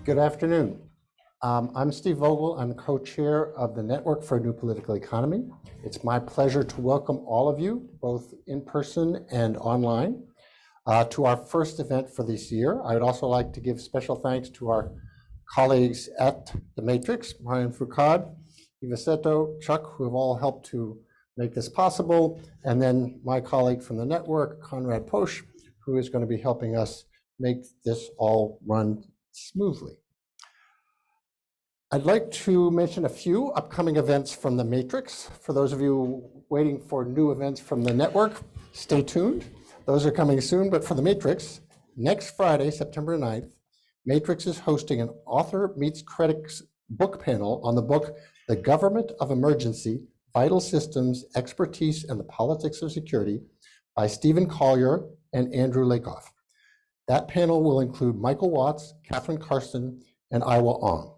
Good afternoon. I'm Steve Vogel. I'm co-chair of the Network for a New Political Economy. It's my pleasure to welcome all of you, both in person and online, to our first event for this year. I would also like to give special thanks to our colleagues at the Matrix, Brian Foucault, Ivaseto, Chuck, who have all helped to make this possible, and then my colleague from the network, Conrad Posch, who is going to be helping us make this all run smoothly. I'd like to mention a few upcoming events from the Matrix. For those of you waiting for new events from the network, stay tuned. Those are coming soon, but for the Matrix, next Friday, September 9th, Matrix is hosting an author meets critics book panel on the book, The Government of Emergency, Vital Systems, Expertise, and the Politics of Security by Stephen Collier and Andrew Lakoff. That panel will include Michael Watts, Catherine Carson, and Iwa Ong.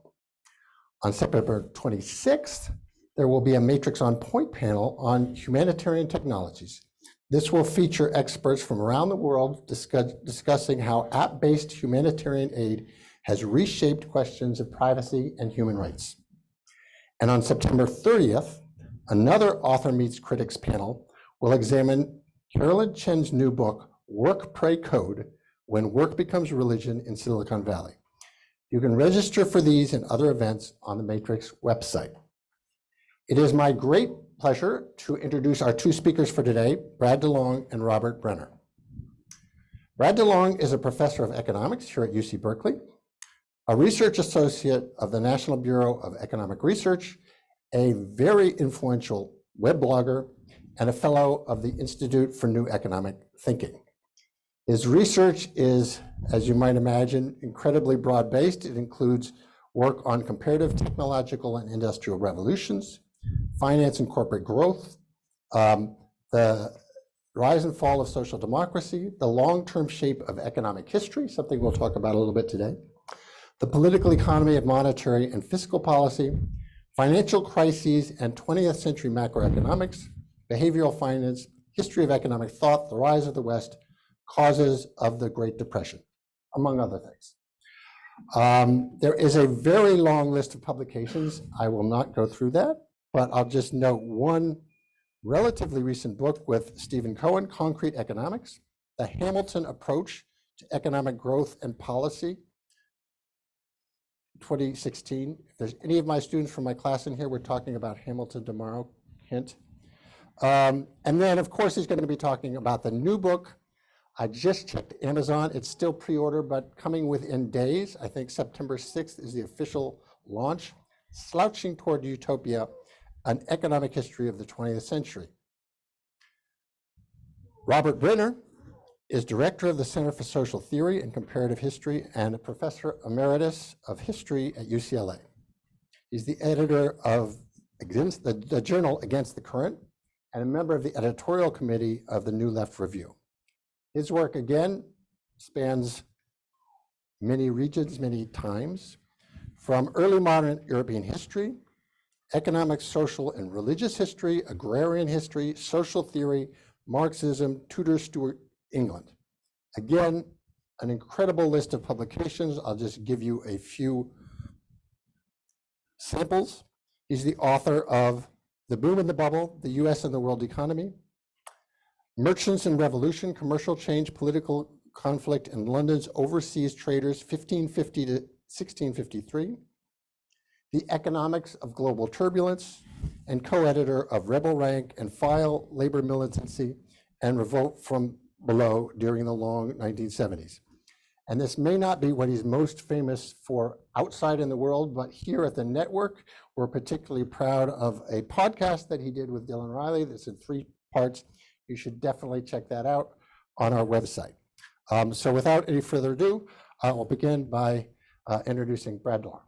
On September 26th, there will be a Matrix on Point panel on humanitarian technologies. This will feature experts from around the world discussing how app-based humanitarian aid has reshaped questions of privacy and human rights. And on September 30th, another Author Meets Critics panel will examine Carolyn Chen's new book, Work, Pray, Code, When Work Becomes Religion in Silicon Valley. You can register for these and other events on the Matrix website. It is my great pleasure to introduce our two speakers for today, Brad DeLong and Robert Brenner. Brad DeLong is a professor of economics here at UC Berkeley, a research associate of the National Bureau of Economic Research, a very influential web blogger, and a fellow of the Institute for New Economic Thinking. His research is, as you might imagine, incredibly broad-based. It includes work on comparative technological and industrial revolutions, finance and corporate growth, the rise and fall of social democracy, the long-term shape of economic history, something we'll talk about a little bit today, the political economy of monetary and fiscal policy, financial crises and 20th century macroeconomics, behavioral finance, history of economic thought, the rise of the West, causes of the Great Depression, among other things. There is a very long list of publications. I will not go through that, but I'll just note one relatively recent book with Stephen Cohen, Concrete Economics, The Hamilton Approach to Economic Growth and Policy, 2016. If there's any of my students from my class in here, we're talking about Hamilton tomorrow, hint. And then, of course, he's going to be talking about the new book. I just checked Amazon. It's still pre-order, but coming within days. I think September 6th is the official launch. Slouching Toward Utopia, An Economic History of the 20th Century. Robert Brenner is director of the Center for Social Theory and Comparative History and a professor emeritus of history at UCLA. He's the editor of the journal Against the Current and a member of the editorial committee of the New Left Review. His work, again, spans many regions, many times, from early modern European history, economic, social, and religious history, agrarian history, social theory, Marxism, Tudor Stuart England. Again, an incredible list of publications. I'll just give you a few samples. He's the author of The Boom and the Bubble, the US and the World Economy, Merchants and Revolution, Commercial Change, Political Conflict, and London's Overseas Traders, 1550 to 1653, The Economics of Global Turbulence, and co-editor of Rebel Rank and File, Labor Militancy, and Revolt from Below during the long 1970s. And this may not be what he's most famous for outside in the world, but here at the network, we're particularly proud of a podcast that he did with Dylan Riley that's in 3 parts. You should definitely check that out on our website. So without any further ado, I will begin by introducing Brad DeLong.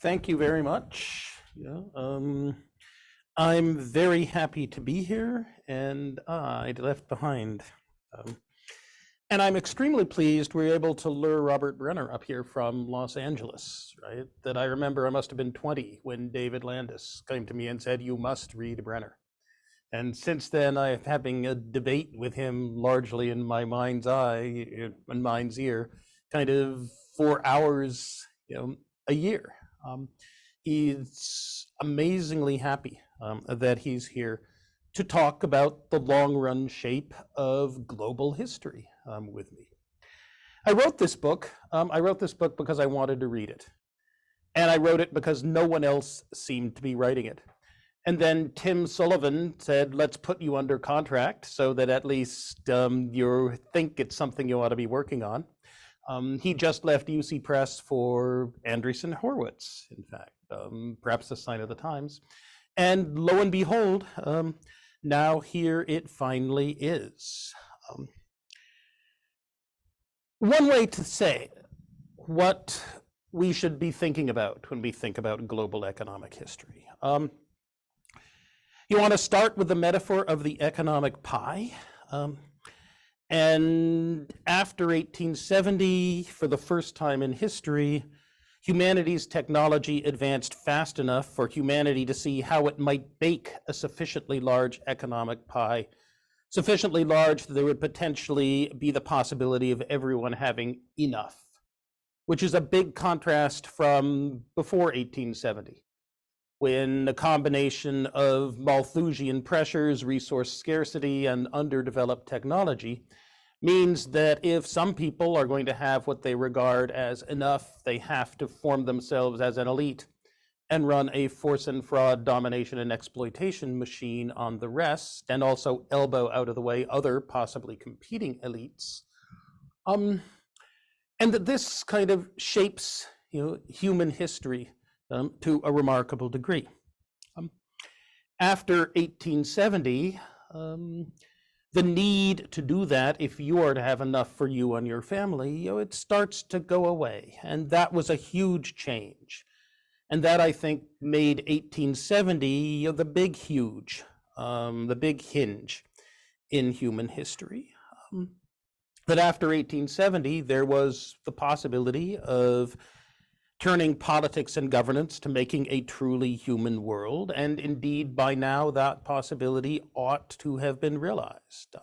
Thank you very much. I'm very happy to be here, and I'd left behind. And I'm extremely pleased we were able to lure Robert Brenner up here from Los Angeles, right? That I remember I must have been 20 when David Landis came to me and said, "You must read Brenner." And since then, I'm having a debate with him largely in my mind's eye, in mind's ear, kind of 4 hours, a year. He's amazingly happy that he's here to talk about the long-run shape of global history with me. I wrote this book because I wanted to read it. And I wrote it because no one else seemed to be writing it. And then Tim Sullivan said, let's put you under contract so that at least you think it's something you ought to be working on. He just left UC Press for Andreessen Horowitz, in fact, perhaps a sign of the times. And lo and behold, now here it finally is. One way to say what we should be thinking about when we think about global economic history. You want to start with the metaphor of the economic pie. And after 1870, for the first time in history, humanity's technology advanced fast enough for humanity to see how it might bake a sufficiently large economic pie, sufficiently large that there would potentially be the possibility of everyone having enough, which is a big contrast from before 1870. When a combination of Malthusian pressures, resource scarcity, and underdeveloped technology means that if some people are going to have what they regard as enough, they have to form themselves as an elite and run a force and fraud, domination and exploitation machine on the rest, and also elbow out of the way other possibly competing elites. And that this kind of shapes human history to a remarkable degree. After 1870, the need to do that, if you are to have enough for you and your family, it starts to go away. And that was a huge change. And that, I think, made 1870 the big hinge in human history. That after 1870, there was the possibility of turning politics and governance to making a truly human world. And indeed, by now, that possibility ought to have been realized.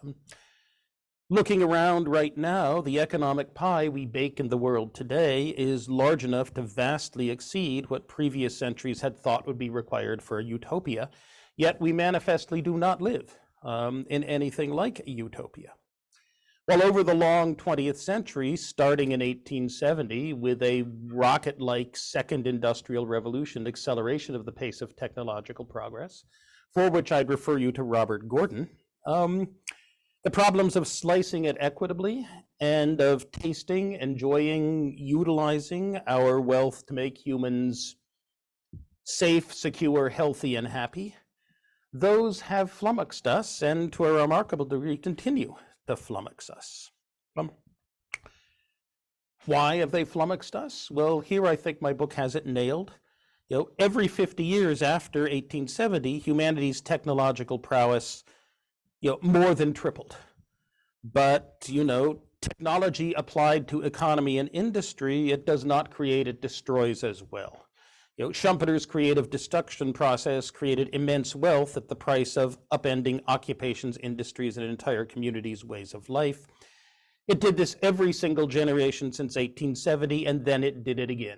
Looking around right now, the economic pie we bake in the world today is large enough to vastly exceed what previous centuries had thought would be required for a utopia, yet we manifestly do not live in anything like a utopia. Well, over the long 20th century, starting in 1870, with a rocket-like second industrial revolution acceleration of the pace of technological progress, for which I'd refer you to Robert Gordon, the problems of slicing it equitably and of tasting, enjoying, utilizing our wealth to make humans safe, secure, healthy, and happy, those have flummoxed us and to a remarkable degree continue to flummox us. Why have they flummoxed us? Well, here I think my book has it nailed. Every 50 years after 1870, humanity's technological prowess, more than tripled. But, technology applied to economy and industry, it does not create, it destroys as well. Schumpeter's creative destruction process created immense wealth at the price of upending occupations, industries, and entire communities' ways of life. It did this every single generation since 1870, and then it did it again.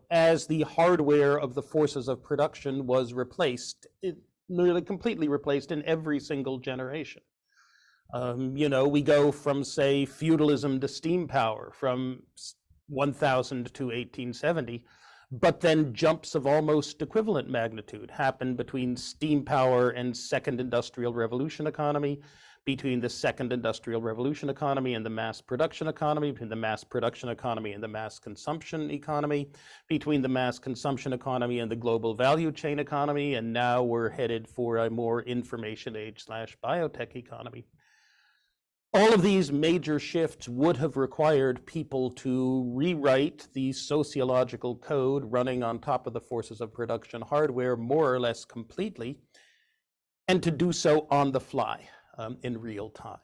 As the hardware of the forces of production was replaced, it nearly completely replaced in every single generation. We go from, say, feudalism to steam power from 1000 to 1870. But then jumps of almost equivalent magnitude happened between steam power and second industrial revolution economy, between the second industrial revolution economy and the mass production economy, between the mass production economy and the mass consumption economy, between the mass consumption economy and the global value chain economy, and now we're headed for a more information age / biotech economy. All of these major shifts would have required people to rewrite the sociological code running on top of the forces of production hardware more or less completely, and to do so on the fly in real time,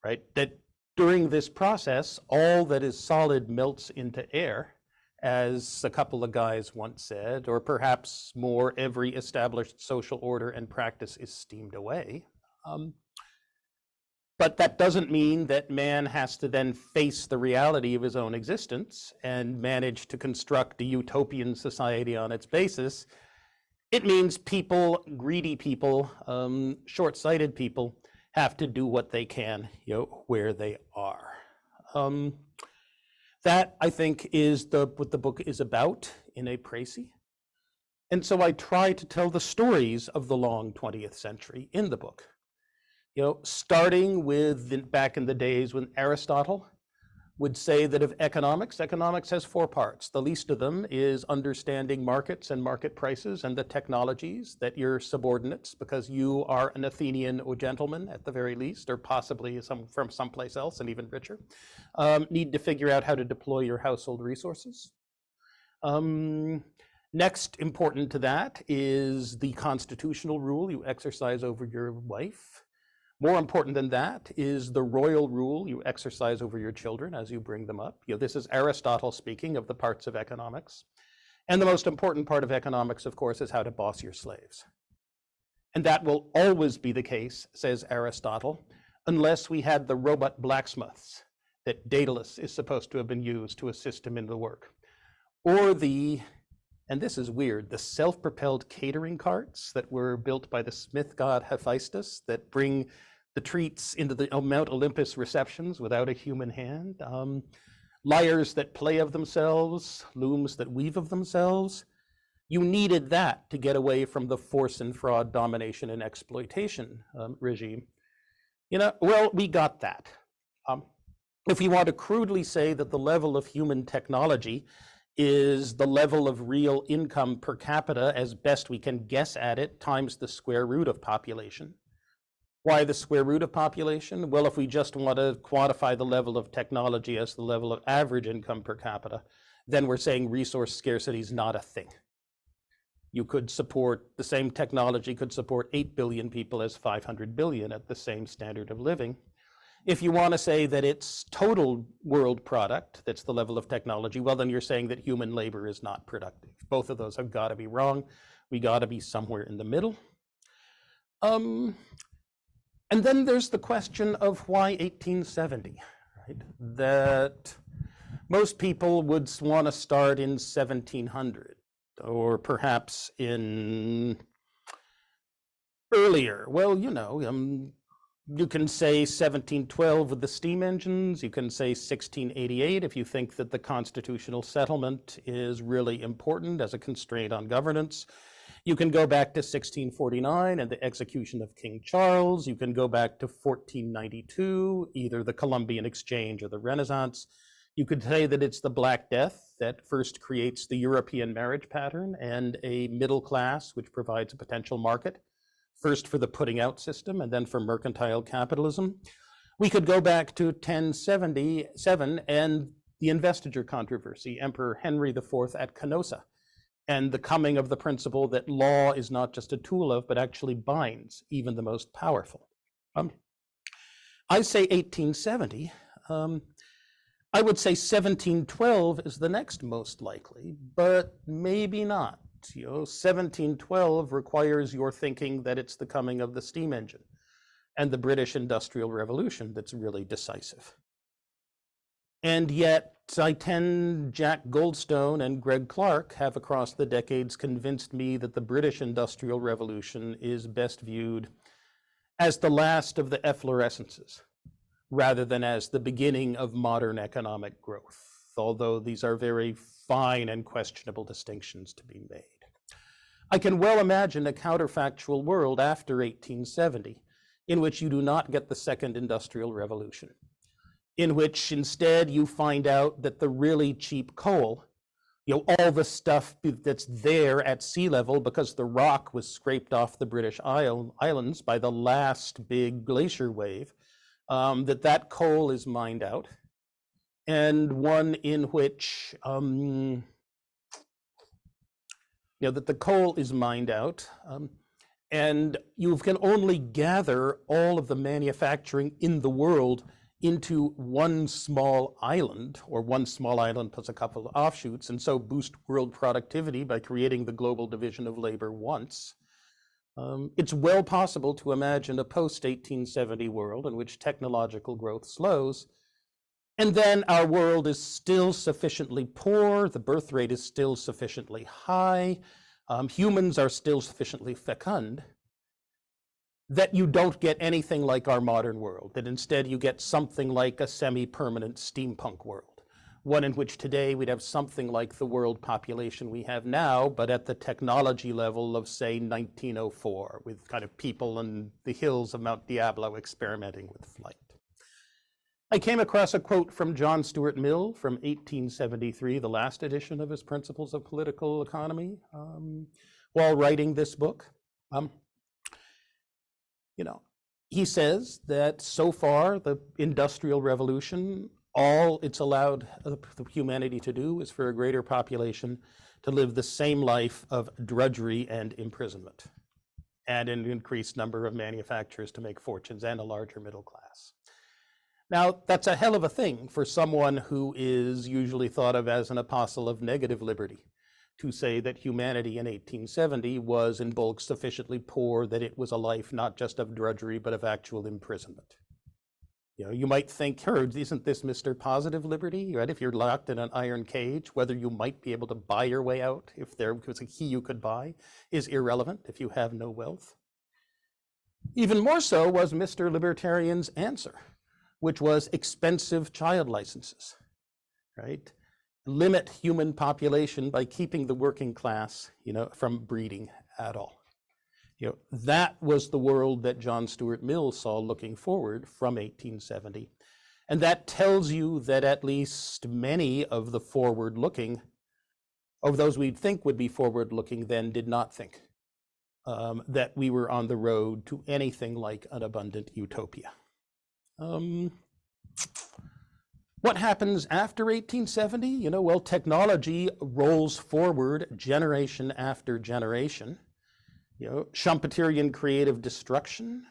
right? That during this process, all that is solid melts into air, as a couple of guys once said, or perhaps more, every established social order and practice is steamed away. But that doesn't mean that man has to then face the reality of his own existence and manage to construct a utopian society on its basis. It means people, greedy people, short-sighted people, have to do what they can, where they are. That, I think, is what the book is about in a précis. And so I try to tell the stories of the long 20th century in the book. Starting with back in the days when Aristotle would say that of economics has 4 parts. The least of them is understanding markets and market prices and the technologies that your subordinates, because you are an Athenian or gentleman at the very least, or possibly from someplace else and even richer, need to figure out how to deploy your household resources. Next important to that is the constitutional rule you exercise over your wife. More important than that is the royal rule you exercise over your children as you bring them up. This is Aristotle speaking of the parts of economics. And the most important part of economics, of course, is how to boss your slaves. And that will always be the case, says Aristotle, unless we had the robot blacksmiths that Daedalus is supposed to have been used to assist him in the work. Or and this is weird, the self-propelled catering carts that were built by the smith god Hephaestus that bring the treats into the Mount Olympus receptions without a human hand. Lyres that play of themselves, looms that weave of themselves. You needed that to get away from the force and fraud, domination and exploitation regime. Well, we got that. If you want to crudely say that the level of human technology is the level of real income per capita as best we can guess at it times the square root of population. Why the square root of population? Well, if we just want to quantify the level of technology as the level of average income per capita, then we're saying resource scarcity is not a thing. You could support, the same technology could support 8 billion people as 500 billion at the same standard of living. If you want to say that it's total world product, that's the level of technology, well, then you're saying that human labor is not productive. Both of those have got to be wrong. We got to be somewhere in the middle. And then there's the question of why 1870, right? That most people would want to start in 1700 or perhaps in earlier. Well, you can say 1712 with the steam engines. You can say 1688 if you think that the constitutional settlement is really important as a constraint on governance. You can go back to 1649 and the execution of King Charles. You can go back to 1492, either the Columbian Exchange or the Renaissance. You could say that it's the Black Death that first creates the European marriage pattern and a middle class which provides a potential market, first for the putting out system and then for mercantile capitalism. We could go back to 1077 and the investiture controversy, Emperor Henry IV at Canossa, and the coming of the principle that law is not just a tool of, but actually binds even the most powerful. I say 1870. I would say 1712 is the next most likely, but maybe not. 1712 requires your thinking that it's the coming of the steam engine and the British Industrial Revolution that's really decisive. And yet, Jack Goldstone and Greg Clark have across the decades convinced me that the British Industrial Revolution is best viewed as the last of the efflorescences, rather than as the beginning of modern economic growth, although these are very fine and questionable distinctions to be made. I can well imagine a counterfactual world after 1870 in which you do not get the second industrial revolution, in which instead you find out that the really cheap coal, all the stuff that's there at sea level because the rock was scraped off the British Islands by the last big glacier wave, that coal is mined out, and one in which that the coal is mined out, and you can only gather all of the manufacturing in the world into one small island, or one small island plus a couple of offshoots, and so boost world productivity by creating the global division of labor once, it's well possible to imagine a post-1870 world in which technological growth slows, and then our world is still sufficiently poor, the birth rate is still sufficiently high, humans are still sufficiently fecund, that you don't get anything like our modern world, that instead you get something like a semi-permanent steampunk world, one in which today we'd have something like the world population we have now, but at the technology level of, say, 1904, with kind of people in the hills of Mount Diablo experimenting with flight. I came across a quote from John Stuart Mill from 1873, the last edition of his Principles of Political Economy, while writing this book. He says that so far, the Industrial Revolution, all it's allowed humanity to do is for a greater population to live the same life of drudgery and imprisonment, and an increased number of manufacturers to make fortunes and a larger middle class. Now, that's a hell of a thing for someone who is usually thought of as an apostle of negative liberty, to say that humanity in 1870 was in bulk sufficiently poor that it was a life not just of drudgery, but of actual imprisonment. You might think, isn't this Mr. Positive Liberty, right? If you're locked in an iron cage, whether you might be able to buy your way out, if there was a key you could buy, is irrelevant if you have no wealth. Even more so was Mr. Libertarian's answer, which was expensive child licenses, right? Limit human population by keeping the working class, from breeding at all. That was the world that John Stuart Mill saw looking forward from 1870. And that tells you that at least many of the forward-looking, of those we'd think would be forward-looking then, did not think that we were on the road to anything like an abundant utopia. What happens after 1870? Well, technology rolls forward generation after generation. Schumpeterian creative destruction.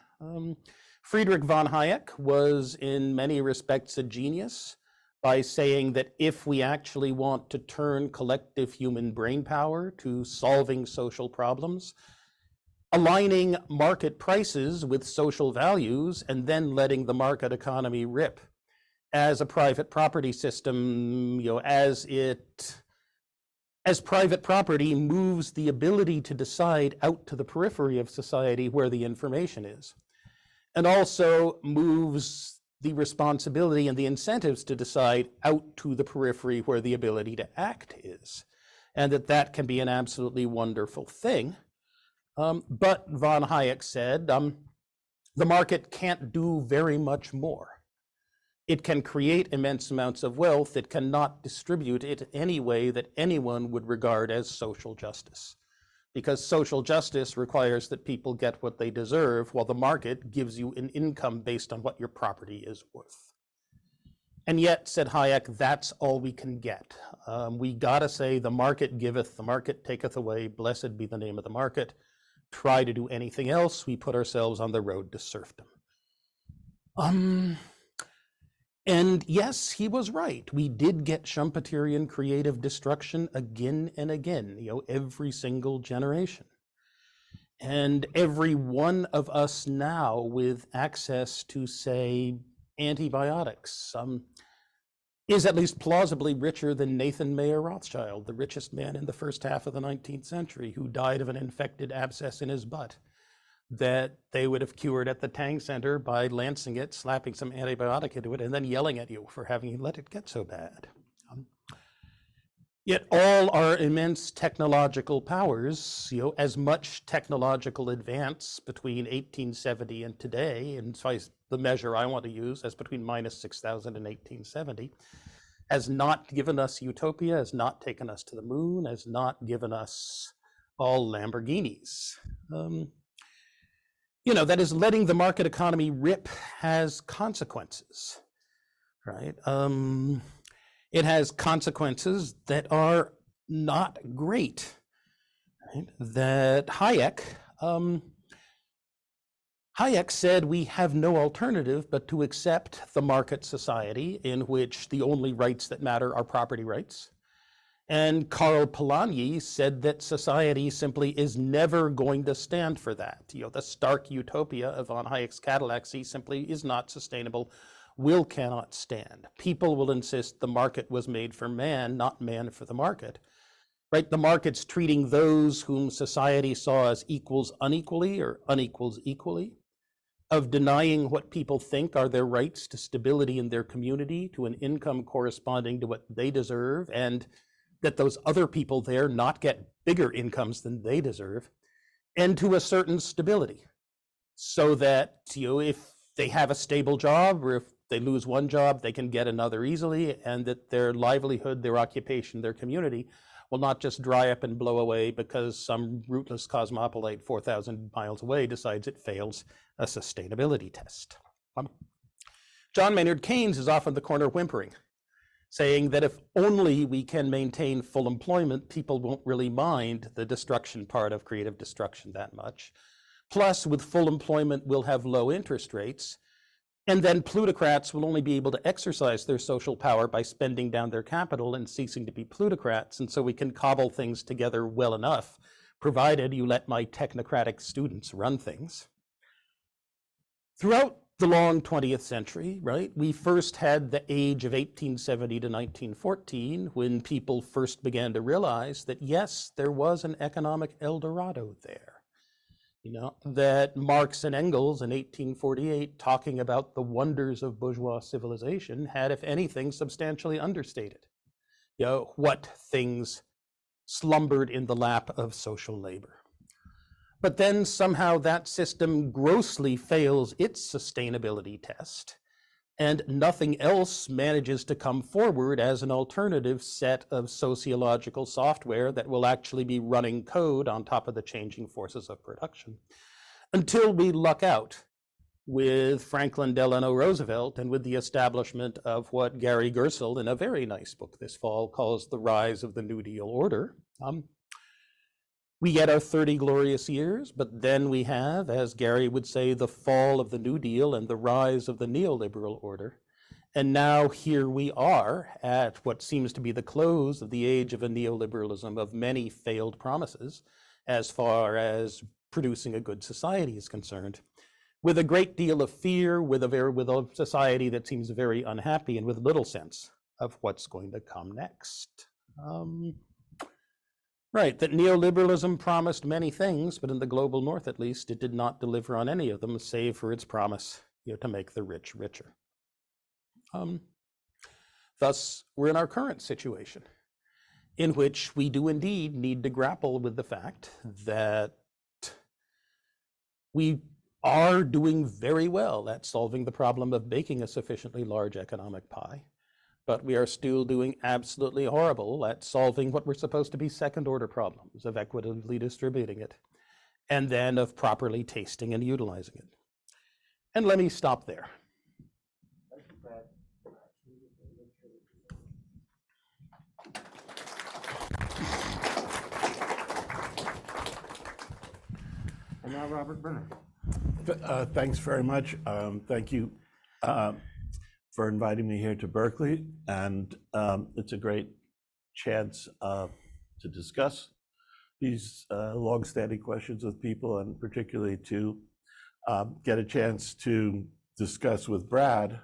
Friedrich von Hayek was in many respects a genius by saying that if we actually want to turn collective human brainpower to solving social problems, aligning market prices with social values and then letting the market economy rip as a private property system, as private property moves the ability to decide out to the periphery of society where the information is, and also moves the responsibility and the incentives to decide out to the periphery where the ability to act is, and that can be an absolutely wonderful thing. But von Hayek said, the market can't do very much more. It can create immense amounts of wealth. It cannot distribute it in any way that anyone would regard as social justice, because social justice requires that people get what they deserve, while the market gives you an income based on what your property is worth. And yet, said Hayek, that's all we can get. We gotta say, the market giveth, the market taketh away, blessed be the name of the market. Try to do anything else, we put ourselves on the road to serfdom. And yes, he was right. We did get Schumpeterian creative destruction again and again, every single generation. And every one of us now with access to, say, antibiotics is at least plausibly richer than Nathan Mayer Rothschild, the richest man in the first half of the 19th century, who died of an infected abscess in his butt that they would have cured at the Tang Center by lancing it, slapping some antibiotic into it, and then yelling at you for having let it get so bad. Yet all our immense technological powers, as much technological advance between 1870 and today, and so the measure I want to use as between minus 6,000 and 1870, has not given us utopia, has not taken us to the moon, has not given us all Lamborghinis. That is, letting the market economy rip has consequences, right? It has consequences that are not great, right? That Hayek Hayek said we have no alternative but to accept the market society in which the only rights that matter are property rights. And Karl Polanyi said that society simply is never going to stand for that. The stark utopia of von Hayek's Cadillac simply is not sustainable, cannot stand. People will insist the market was made for man, not man for the market. Right? The market's treating those whom society saw as equals unequally or unequals equally, of denying what people think are their rights to stability in their community, to an income corresponding to what they deserve, and that those other people there not get bigger incomes than they deserve, and to a certain stability, so that if they have a stable job, or if they lose one job, they can get another easily, and that their livelihood, their occupation, their community will not just dry up and blow away because some rootless cosmopolite 4,000 miles away decides it fails a sustainability test. John Maynard Keynes is off in the corner whimpering, saying that if only we can maintain full employment, people won't really mind the destruction part of creative destruction that much. Plus, with full employment, we'll have low interest rates, and then plutocrats will only be able to exercise their social power by spending down their capital and ceasing to be plutocrats, and so we can cobble things together well enough, provided you let my technocratic students run things. Throughout the long 20th century, right, we first had the age of 1870 to 1914, when people first began to realize that, yes, there was an economic El Dorado there. That Marx and Engels in 1848, talking about the wonders of bourgeois civilization, had, if anything, substantially understated what things slumbered in the lap of social labor. But then somehow that system grossly fails its sustainability test, and nothing else manages to come forward as an alternative set of sociological software that will actually be running code on top of the changing forces of production, until we luck out with Franklin Delano Roosevelt and with the establishment of what Gary Gersel, in a very nice book this fall, calls the rise of the New Deal order. We get our 30 glorious years, but then we have, as Gary would say, the fall of the New Deal and the rise of the neoliberal order. And now here we are at what seems to be the close of the age of a neoliberalism of many failed promises as far as producing a good society is concerned, with a great deal of fear, with a society that seems very unhappy, and with little sense of what's going to come next. Right, that neoliberalism promised many things, but in the global north, at least, it did not deliver on any of them, save for its promise to make the rich richer. Thus, we're in our current situation, in which we do indeed need to grapple with the fact that we are doing very well at solving the problem of baking a sufficiently large economic pie, but we are still doing absolutely horrible at solving what were supposed to be second-order problems of equitably distributing it, and then of properly tasting and utilizing it. And let me stop there. And now Robert Brenner. Thanks very much. Thank you for inviting me here to Berkeley, and it's a great chance to discuss these long-standing questions with people, and particularly to get a chance to discuss with Brad.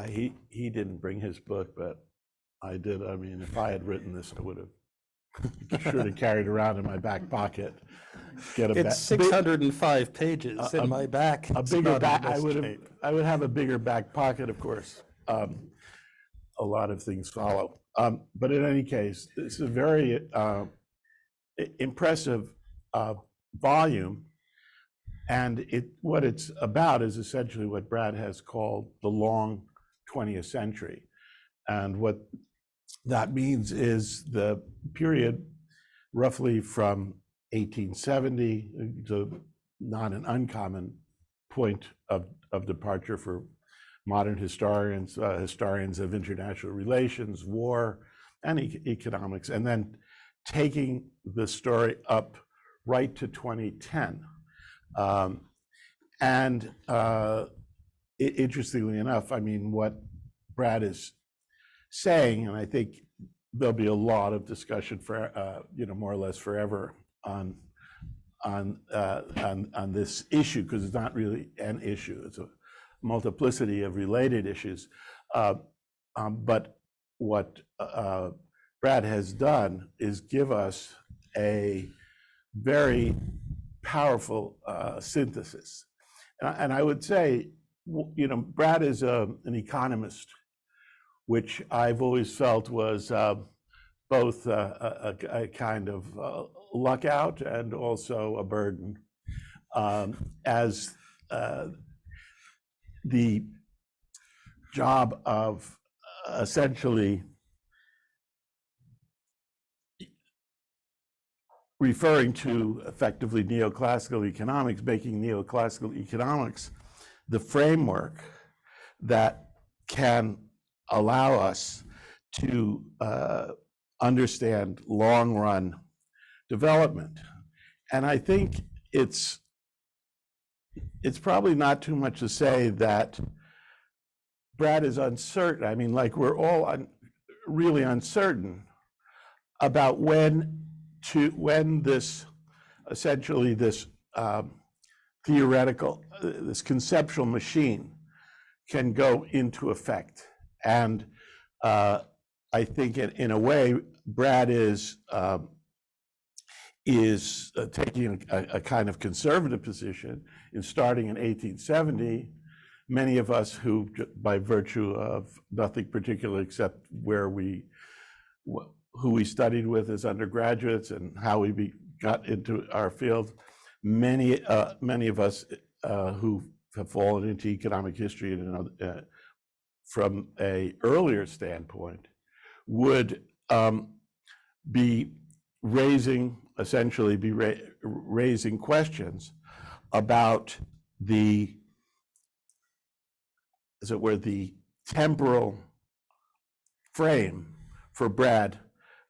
He didn't bring his book, but I did. I mean, if I had written this, I would have sure to carry it around in my back pocket. It's 605 pages in my back. A bigger back. I would have a bigger back pocket, of course. A lot of things follow. But in any case, it's a very impressive volume, and what it's about is essentially what Brad has called the long 20th century. And what that means is the period roughly from 1870, to not an uncommon point of departure for modern historians of international relations, war, and economics, and then taking the story up right to 2010. And interestingly enough, I mean, what Brad is saying, and I think there'll be a lot of discussion for more or less forever on this issue, because it's not really an issue; it's a multiplicity of related issues. But what Brad has done is give us a very powerful synthesis, and I would say, Brad is an economist, which I've always felt was both a kind of luck out and also a burden, as the job of essentially referring to effectively neoclassical economics, making neoclassical economics the framework that can allow us to understand long-run development. And I think it's probably not too much to say that Brad is uncertain. I mean, like, we're all really uncertain about when this essentially this theoretical, this conceptual machine can go into effect. And I think in a way, Brad is taking a kind of conservative position in starting in 1870. Many of us who, by virtue of nothing particular except who we studied with as undergraduates and how we got into our field, many of us who have fallen into economic history and from an earlier standpoint would be raising questions about the temporal frame for Brad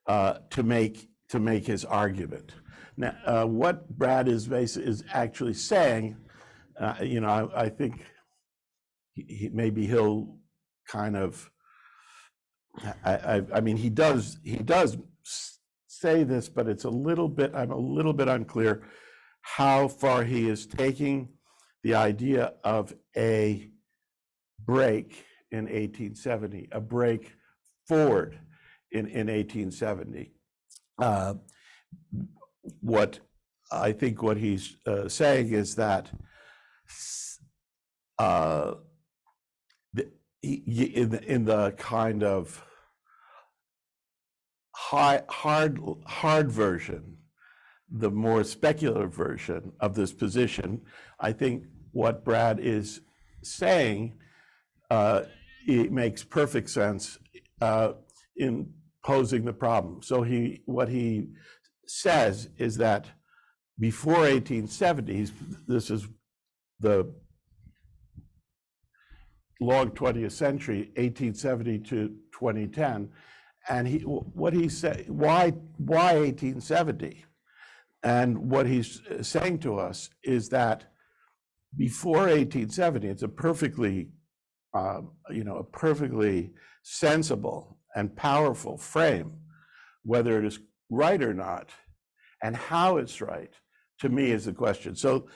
to make his argument. Now, what Brad is actually saying, I think maybe he'll kind of, I mean, he does say this, but I'm a little bit unclear how far he is taking the idea of a break in 1870, a break forward in 1870. What he's saying is that in the kind of hard version, the more speculative version of this position, I think what Brad is saying, it makes perfect sense in posing the problem. So what he says is that before 1870s, this is the long 20th century, 1870 to 2010, and what he said, why 1870? And what he's saying to us is that before 1870, it's a perfectly sensible and powerful frame. Whether it is right or not, and how it's right, to me is the question. So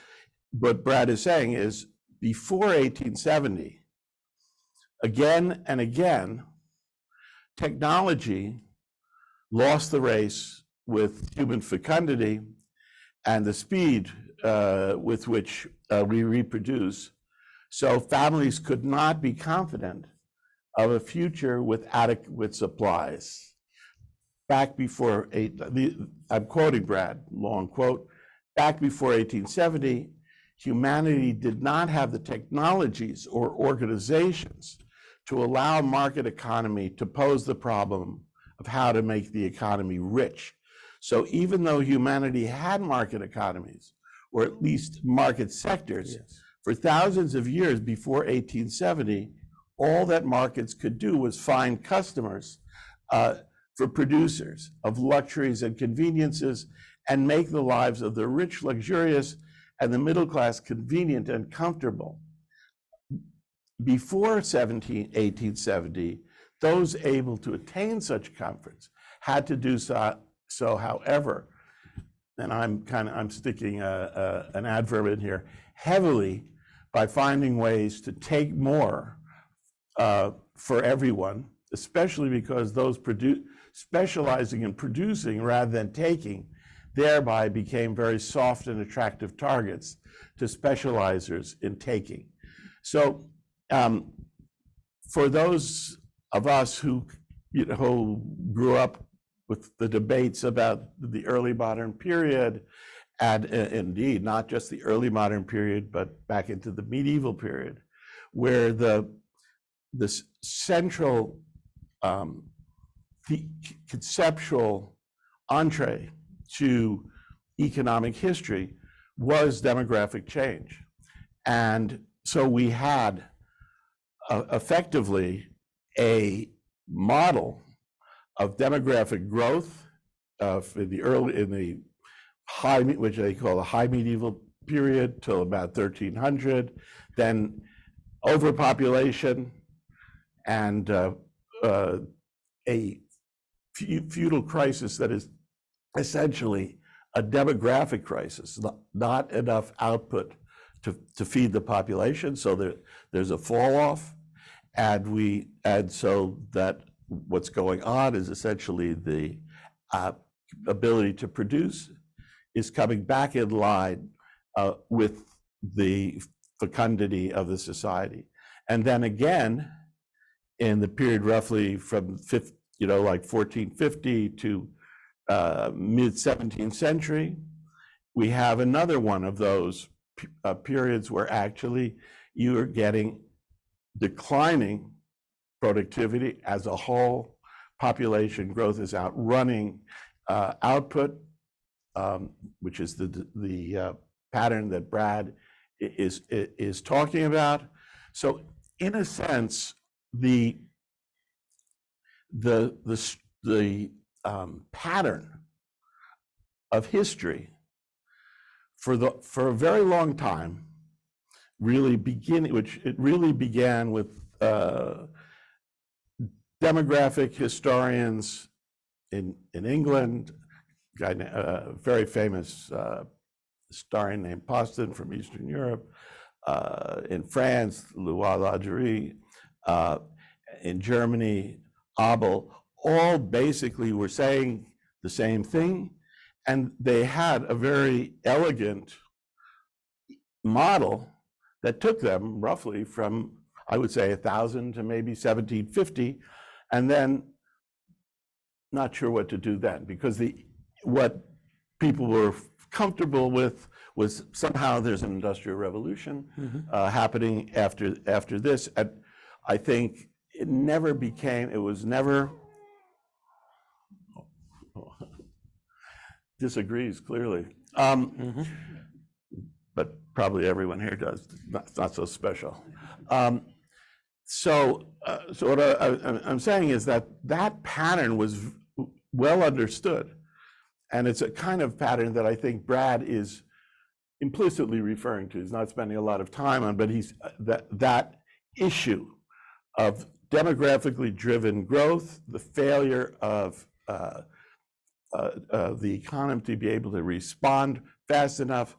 what Brad is saying is, before 1870, again and again, technology lost the race with human fecundity and the speed with which we reproduce. So families could not be confident of a future with adequate supplies. Back before, I'm quoting Brad, long quote, back before 1870, humanity did not have the technologies or organizations to allow market economy to pose the problem of how to make the economy rich. So even though humanity had market economies, or at least market sectors, yes, for thousands of years before 1870, all that markets could do was find customers for producers of luxuries and conveniences and make the lives of the rich luxurious and the middle class convenient and comfortable. Before 1870, those able to attain such comforts had to do so, however, and I'm sticking an adverb in here, heavily, by finding ways to take more for everyone, especially because those specializing in producing rather than taking thereby became very soft and attractive targets to specializers in taking. So for those of us who grew up with the debates about the early modern period, and indeed not just the early modern period, but back into the medieval period, where the central the conceptual entree to economic history was demographic change. And so we had effectively a model of demographic growth in the high, which they call the high medieval period, till about 1300, then overpopulation and a feudal crisis that is essentially a demographic crisis, not enough output to feed the population, so there's a fall off, and so that what's going on is essentially the ability to produce is coming back in line with the fecundity of the society. And then again, in the period roughly from like 1450 to mid 17th century, we have another one of those periods where actually you are getting declining productivity as a whole. Population growth is outrunning output, which is the pattern that Brad is talking about. So in a sense, the pattern of history for a very long time really began with demographic historians in England, a very famous historian named Poston from Eastern Europe, in France, Louis-Lagerie, in Germany, Abel, all basically were saying the same thing, and they had a very elegant model that took them roughly from, I would say, 1000 to maybe 1750, and then not sure what to do then, because what people were comfortable with was somehow there's an industrial revolution happening after this. And I think it was never, disagrees clearly, but probably everyone here does, not so special. So what I'm saying is that pattern was well understood, and it's a kind of pattern that I think Brad is implicitly referring to. He's not spending a lot of time on, but he's that issue of demographically driven growth, the failure of the economy to be able to respond fast enough.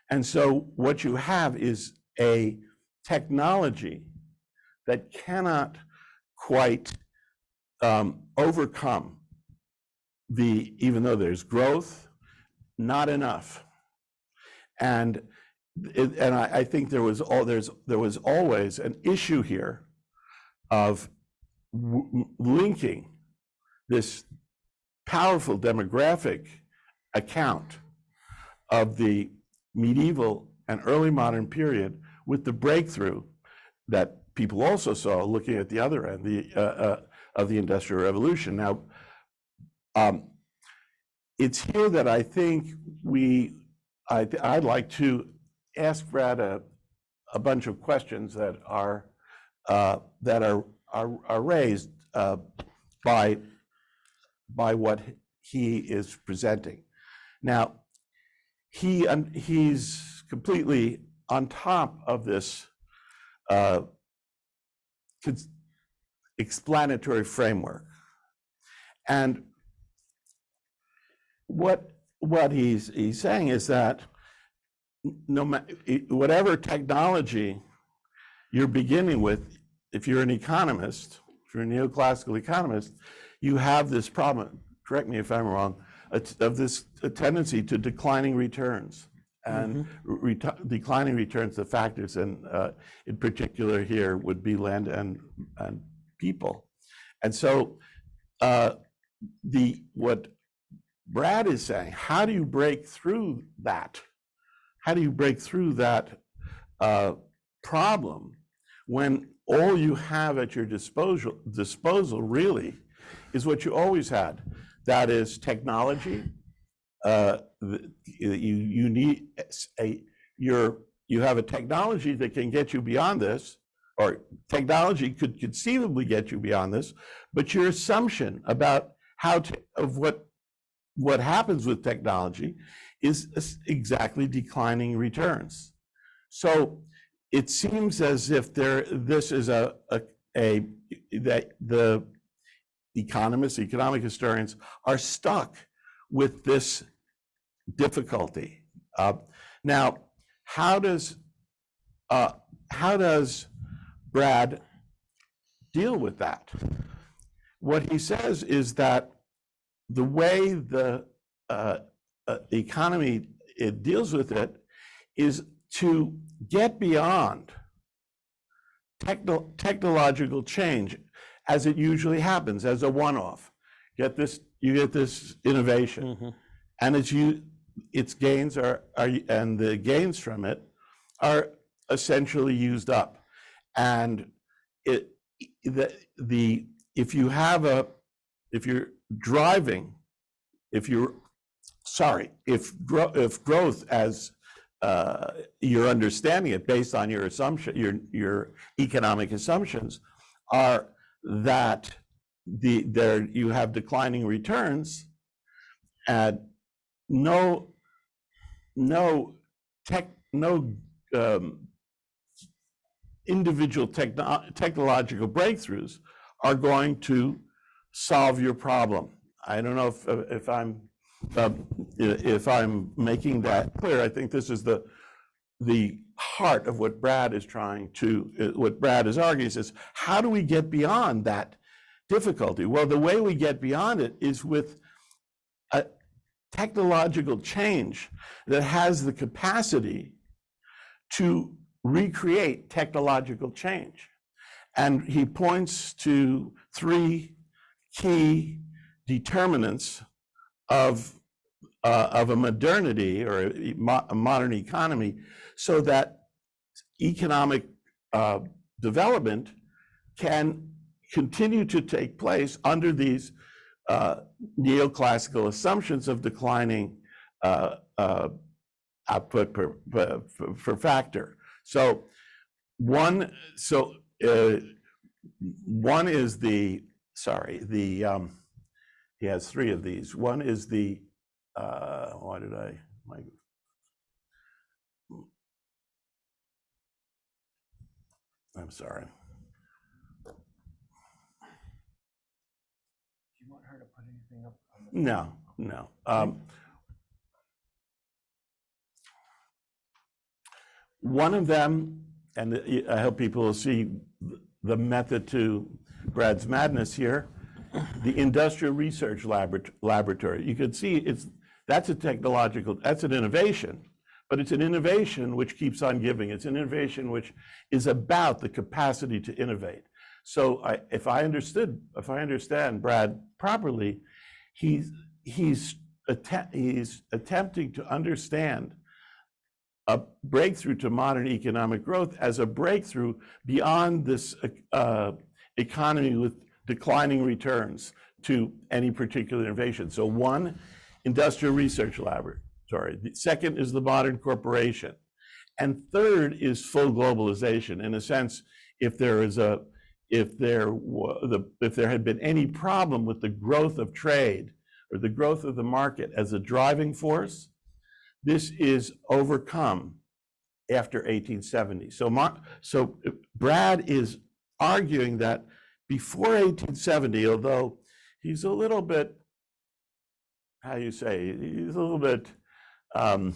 And so what you have is a technology that cannot quite overcome even though there's growth, not enough. And I think there was always an issue here of linking this powerful demographic account of the medieval and early modern period with the breakthrough that people also saw looking at the other end of the Industrial Revolution. Now, it's here that I think I'd like to ask Brad a bunch of questions that are raised by what he is presenting. Now, he's completely on top of this explanatory framework. And what he's saying is that no matter whatever technology you're beginning with, if you're an economist, if you're a neoclassical economist, you have this problem, correct me if I'm wrong, of this tendency to declining returns. And declining returns, the factors, and in particular here would be land and people. And so what Brad is saying, how do you break through that? How do you break through that problem when all you have at your disposal really is what you always had? That is technology. You have a technology that can get you beyond this, or technology could conceivably get you beyond this, but your assumption about what happens with technology is exactly declining returns. So it seems as if this is that the economists, economic historians are stuck with this difficulty. Now, how does Brad deal with that? What he says is that the way the economy deals with it is to get beyond technological change as it usually happens, as a one-off. You get this innovation, and its gains and the gains from it are essentially used up. And if growth as you're understanding it based on your assumption, your economic assumptions are that you have declining returns and no individual technological breakthroughs are going to solve your problem. I don't know if I'm making that clear. I think this is the heart of what Brad is arguing is, how do we get beyond that difficulty? Well, the way we get beyond it is with a technological change that has the capacity to recreate technological change. And he points to three key determinants of a modernity or a modern economy, so that economic development can continue to take place under these neoclassical assumptions of declining output per factor. So one is he has three of these. One is I'm sorry. Do you want her to put anything up on the No. One of them, and I hope people will see the method to Brad's madness here, the Industrial Research Laboratory. You can see that's an innovation, but it's an innovation which keeps on giving. It's an innovation which is about the capacity to innovate. So if I understand Brad properly, he's attempting to understand a breakthrough to modern economic growth as a breakthrough beyond this economy with declining returns to any particular innovation. So one, Industrial Research Laboratory. The second is the modern corporation. And third is full globalization. In a sense, if there had been any problem with the growth of trade or the growth of the market as a driving force, this is overcome after 1870. So Brad is arguing that before 1870, although he's a little bit, how you say, he's a little bit, I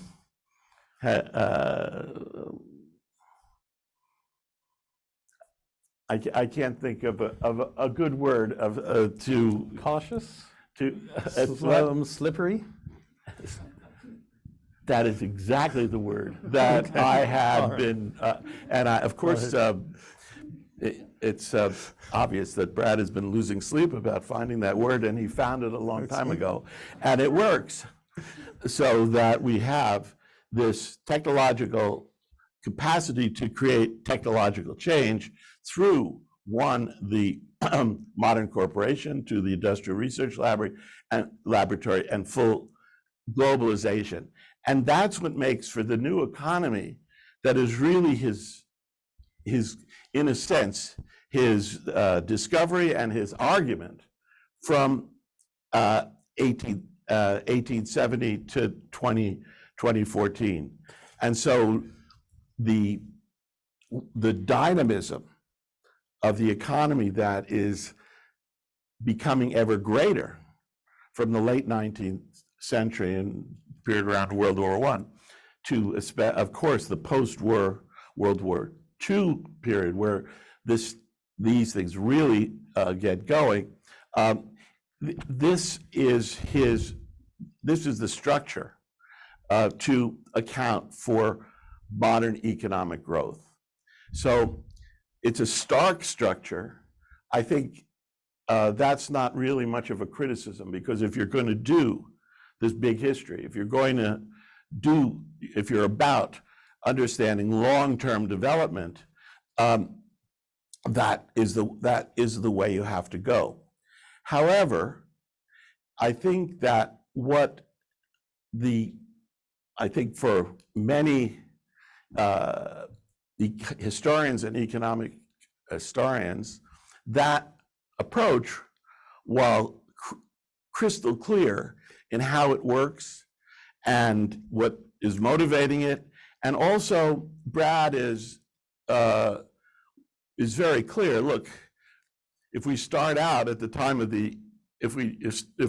can't think of a good word to Cautious, to slippery. That is exactly the word that I had been, and of course, it's obvious that Brad has been losing sleep about finding that word, and he found it a long time ago, and it works, so that we have this technological capacity to create technological change through, one, the modern corporation, to the industrial research laboratory and full globalization. And that's what makes for the new economy that is really his in a sense, his discovery and his argument from 1870 to 2014. And so the dynamism of the economy that is becoming ever greater from the late 19th century and period around World War I to, of course, the post-war World War II period where these things really get going. This is the structure to account for modern economic growth. So it's a stark structure. I think that's not really much of a criticism, because if you're going to do this big history, if you're about understanding long-term development, that is the way you have to go. However, I think that I think for many historians and economic historians, that approach, while crystal clear in how it works and what is motivating it, and also Brad is very clear. Look, if we start out at the time of if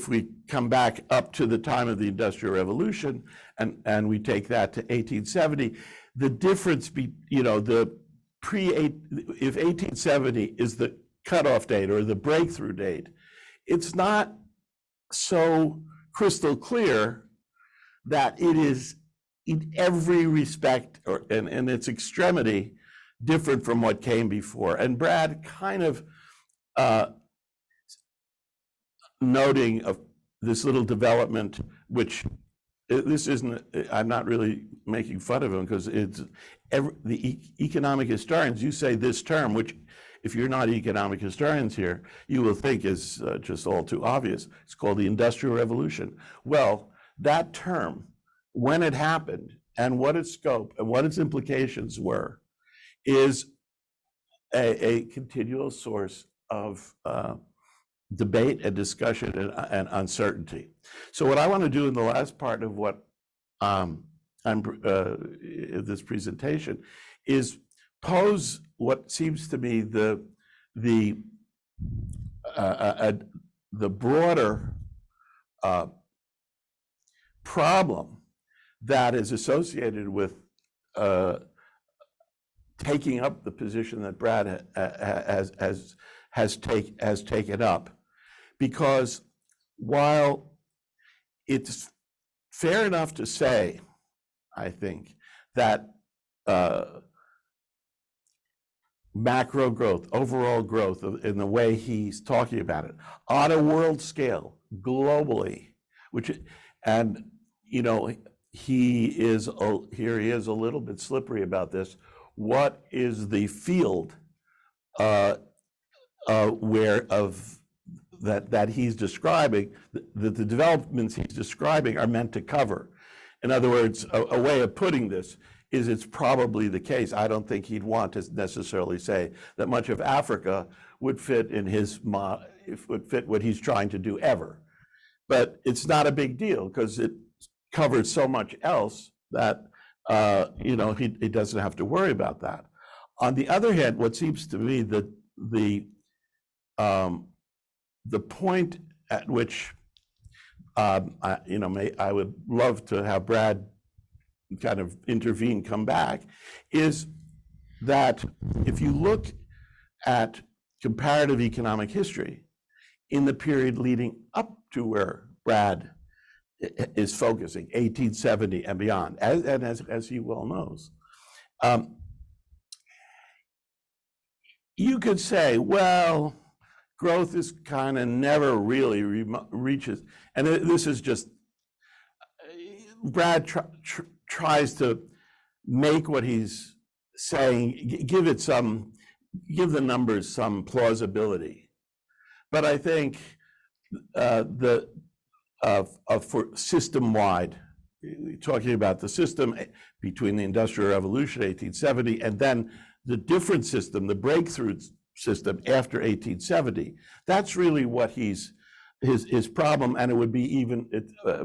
we come back up to the time of the Industrial Revolution and we take that to 1870, the difference if 1870 is the cutoff date or the breakthrough date, it's not so crystal clear that it is in every respect or in its extremity different from what came before. And Brad kind of noting of this little development, which this isn't, I'm not really making fun of him, because it's the economic historians, you say this term, which if you're not economic historians here, you will think is just all too obvious. It's called the Industrial Revolution. Well, that term, when it happened and what its scope and what its implications were, is a continual source of debate and discussion and uncertainty. So what I want to do in the last part of what this presentation is pose what seems to me the broader problem that is associated with taking up the position that Brad has taken up. Because while it's fair enough to say, I think, that macro growth, overall growth in the way he's talking about it, on a world scale, globally, he is a little bit slippery about this. What is the field that he's describing, that the developments he's describing are meant to cover? In other words, a way of putting this is it's probably the case. I don't think he'd want to necessarily say that much of Africa would fit in would fit what he's trying to do ever. But it's not a big deal, because it covers so much else that he doesn't have to worry about that. On the other hand, what seems to me that the point at which I would love to have Brad kind of intervene, come back, is that if you look at comparative economic history in the period leading up to where Brad is focusing, 1870 and beyond, as he well knows, you could say, well, growth is kind of never really reaches, and this is just, Brad tries to make what he's saying, give the numbers some plausibility. But I think for system-wide, talking about the system between the Industrial Revolution, 1870, and then the different system, the breakthrough system after 1870, that's really what his problem, and it would be even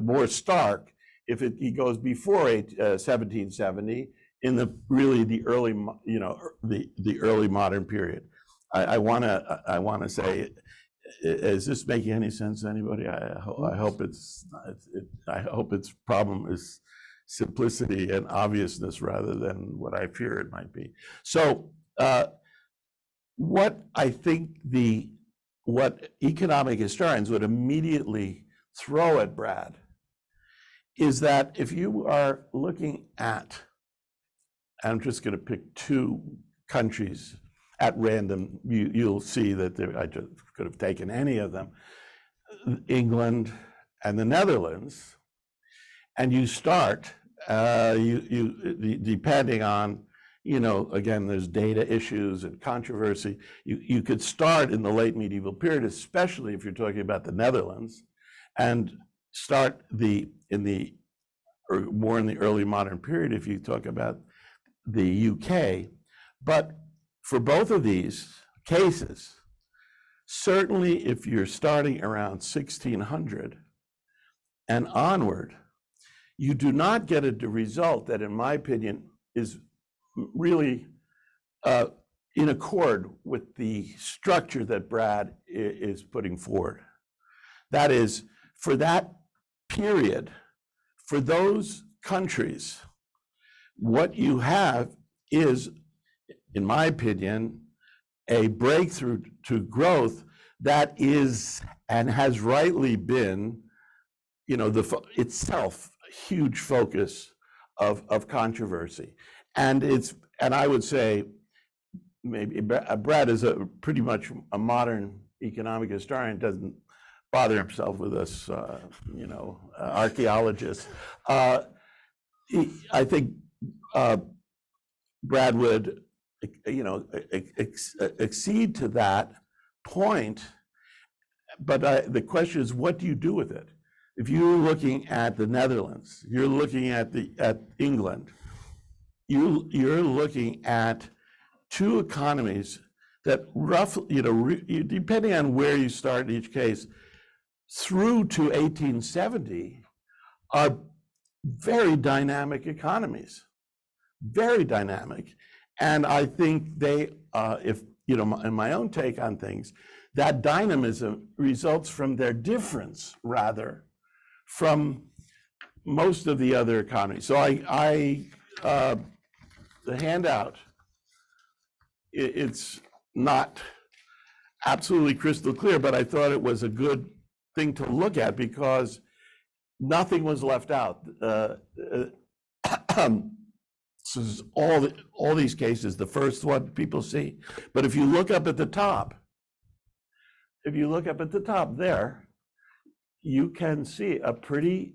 more stark if he goes before 1770 in the early, the early modern period. I want to say, is this making any sense to anybody? I hope its problem is simplicity and obviousness rather than what I fear it might be. So what I think what economic historians would immediately throw at Brad is that if you are looking at, I'm just going to pick two countries at random, you'll see that I just could have taken any of them, England and the Netherlands, and you start, depending on, again, there's data issues and controversy, you could start in the late medieval period, especially if you're talking about the Netherlands, and start more in the early modern period if you talk about the UK. But for both of these cases, certainly if you're starting around 1600 and onward, you do not get a result that, in my opinion, is really in accord with the structure that Brad is putting forward. That is, for that period, for those countries, what you have is, in my opinion, a breakthrough to growth that is and has rightly been, itself a huge focus of controversy. And I would say maybe Brad is pretty much a modern economic historian, doesn't bother himself with us, archaeologists. I think Brad would, accede to that point, but the question is, what do you do with it? If you're looking at the Netherlands, you're looking at England, you're looking at two economies that roughly, depending on where you start in each case, through to 1870, are very dynamic economies, very dynamic. And I think they, in my own take on things, that dynamism results from their difference rather from most of the other economies. So the handout, it's not absolutely crystal clear, but I thought it was a good thing to look at because nothing was left out. This is all these cases, the first one people see. But if you look up at the top, there, you can see a pretty,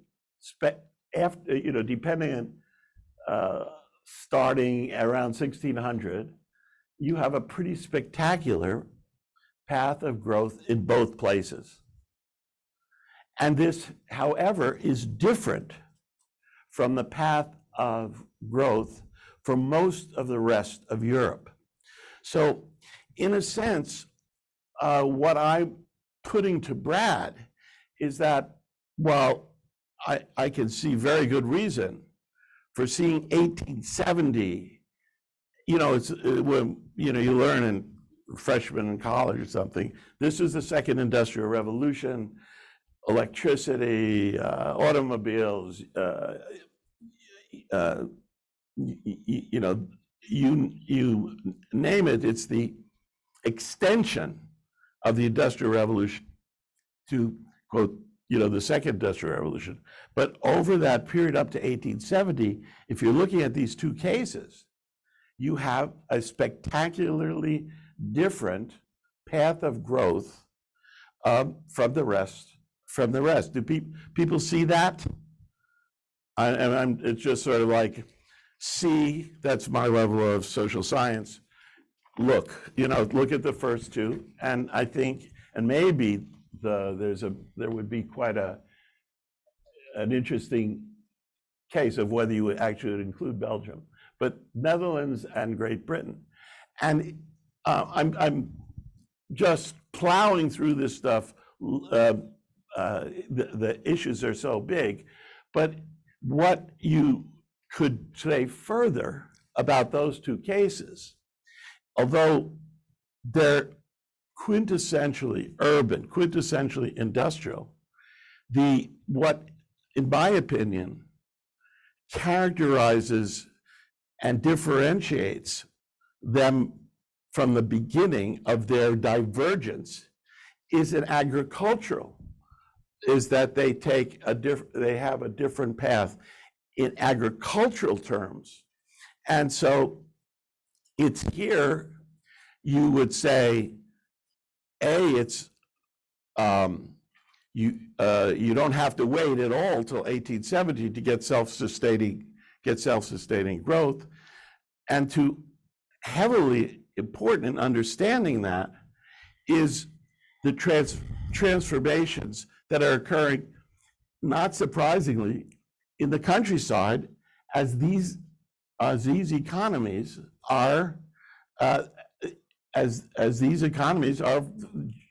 depending on starting around 1600, you have a pretty spectacular path of growth in both places. And this, however, is different from the path of growth for most of the rest of Europe. So in a sense, what I'm putting to Brad is that, while I can see very good reason for seeing 1870, it's when you learn in freshman in college or something. This was the second industrial revolution, electricity, automobiles, you name it. It's the extension of the industrial revolution to quote, the second industrial revolution. But over that period up to 1870, if you're looking at these two cases, you have a spectacularly different path of growth from the rest. Do people see that? It's just sort of like, see, that's my level of social science. Look at the first two, and I think, and maybe there would be quite an interesting case of whether you would actually include Belgium, but Netherlands and Great Britain. And I'm just plowing through this stuff. The issues are so big, but what you could say further about those two cases, although they're quintessentially urban, quintessentially industrial, what, in my opinion, characterizes and differentiates them from the beginning of their divergence is an agricultural, is that they have a different path in agricultural terms. And so it's here, you would say, it's you don't have to wait at all till 1870 to get self-sustaining growth. And to heavily important in understanding that is the transformations that are occurring, not surprisingly, in the countryside as these economies are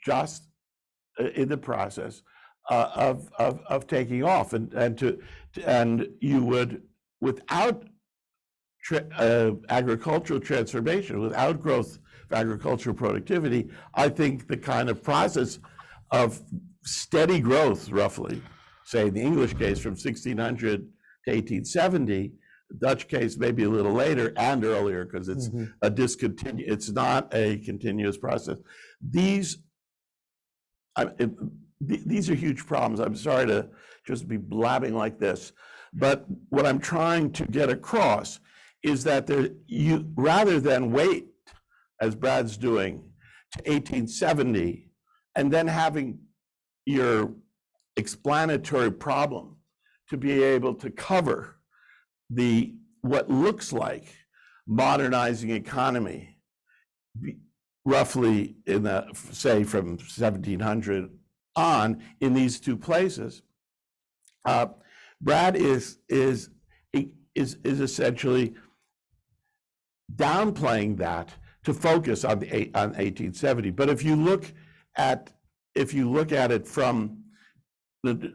just in the process of taking off, and you would, without agricultural transformation, without growth of agricultural productivity, I think the kind of process of steady growth, roughly, say in the English case from 1600 to 1870, the Dutch case maybe a little later and earlier, because it's it's not a continuous process. These are huge problems. I'm sorry to just be blabbing like this, but what I'm trying to get across is that rather than wait, as Brad's doing, to 1870, and then having your explanatory problem to be able to cover what looks like modernizing economy, roughly in say from 1700 on in these two places. Brad is essentially downplaying that to focus on 1870. But if you look at it from the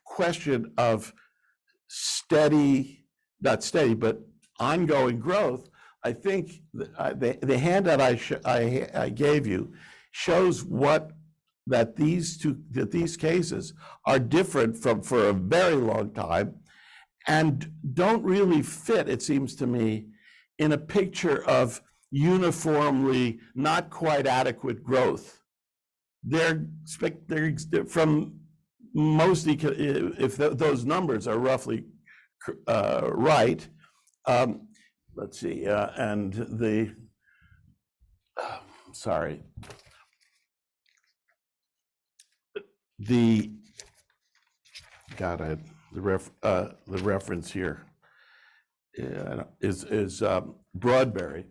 question of not steady, but ongoing growth, I think the handout I gave you shows that these cases are different for a very long time, and don't really fit, it seems to me, in a picture of uniformly not quite adequate growth. They're from mostly, if those numbers are roughly right. Let's see, and sorry. The reference here is Broadberry.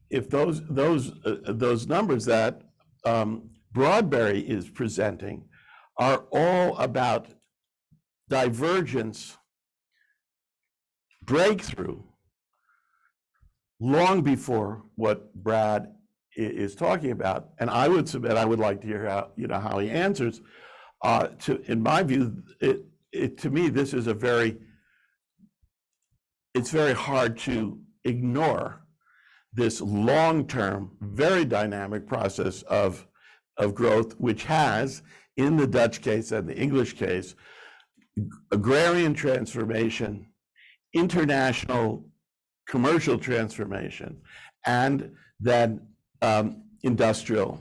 If those numbers that Broadberry is presenting are all about divergence, breakthrough, long before what Brad is talking about, and I would submit, I would like to hear how he answers. In my view, to me, this is it's very hard to ignore this long-term, very dynamic process of growth, which has, in the Dutch case and the English case, agrarian transformation, international commercial transformation, and then industrial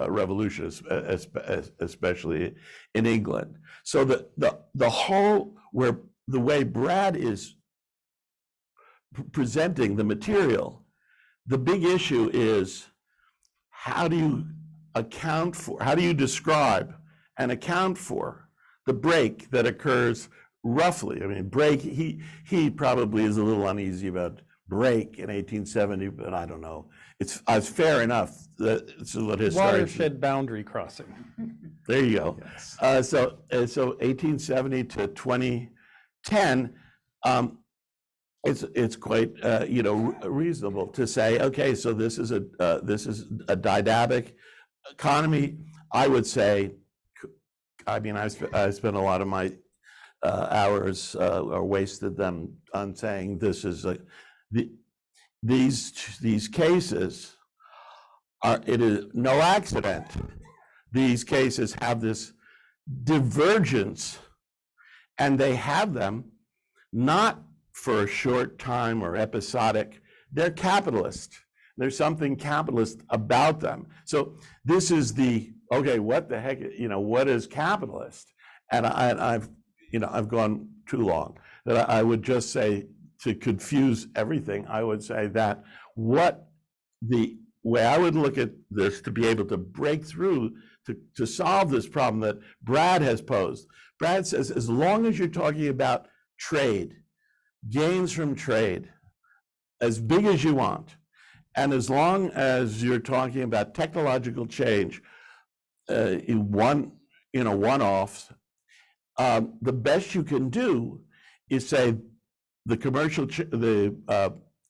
revolution, especially in England. So the whole, where the way Brad is presenting the material, the big issue is how do you describe and account for the break that occurs roughly? I mean, break, he probably is a little uneasy about break in 1870, but I don't know. It's fair enough that it's what historians. Watershed boundary crossing. There you go. Yes. So 1870 to 2010, it's quite reasonable to say, okay, so this is a dynamic economy. I would say, I mean, I spent a lot of my hours or wasted them on saying this is these cases are, it is no accident. These cases have this divergence, and they have them not for a short time or episodic. They're capitalist. There's something capitalist about them. So this is okay, what the heck, what is capitalist? And I've gone too long. That I would just say, to confuse everything, I would say that the way I would look at this to be able to break through to solve this problem that Brad has posed. Brad says, as long as you're talking about trade, gains from trade, as big as you want, and as long as you're talking about technological change, one-offs, the best you can do is say the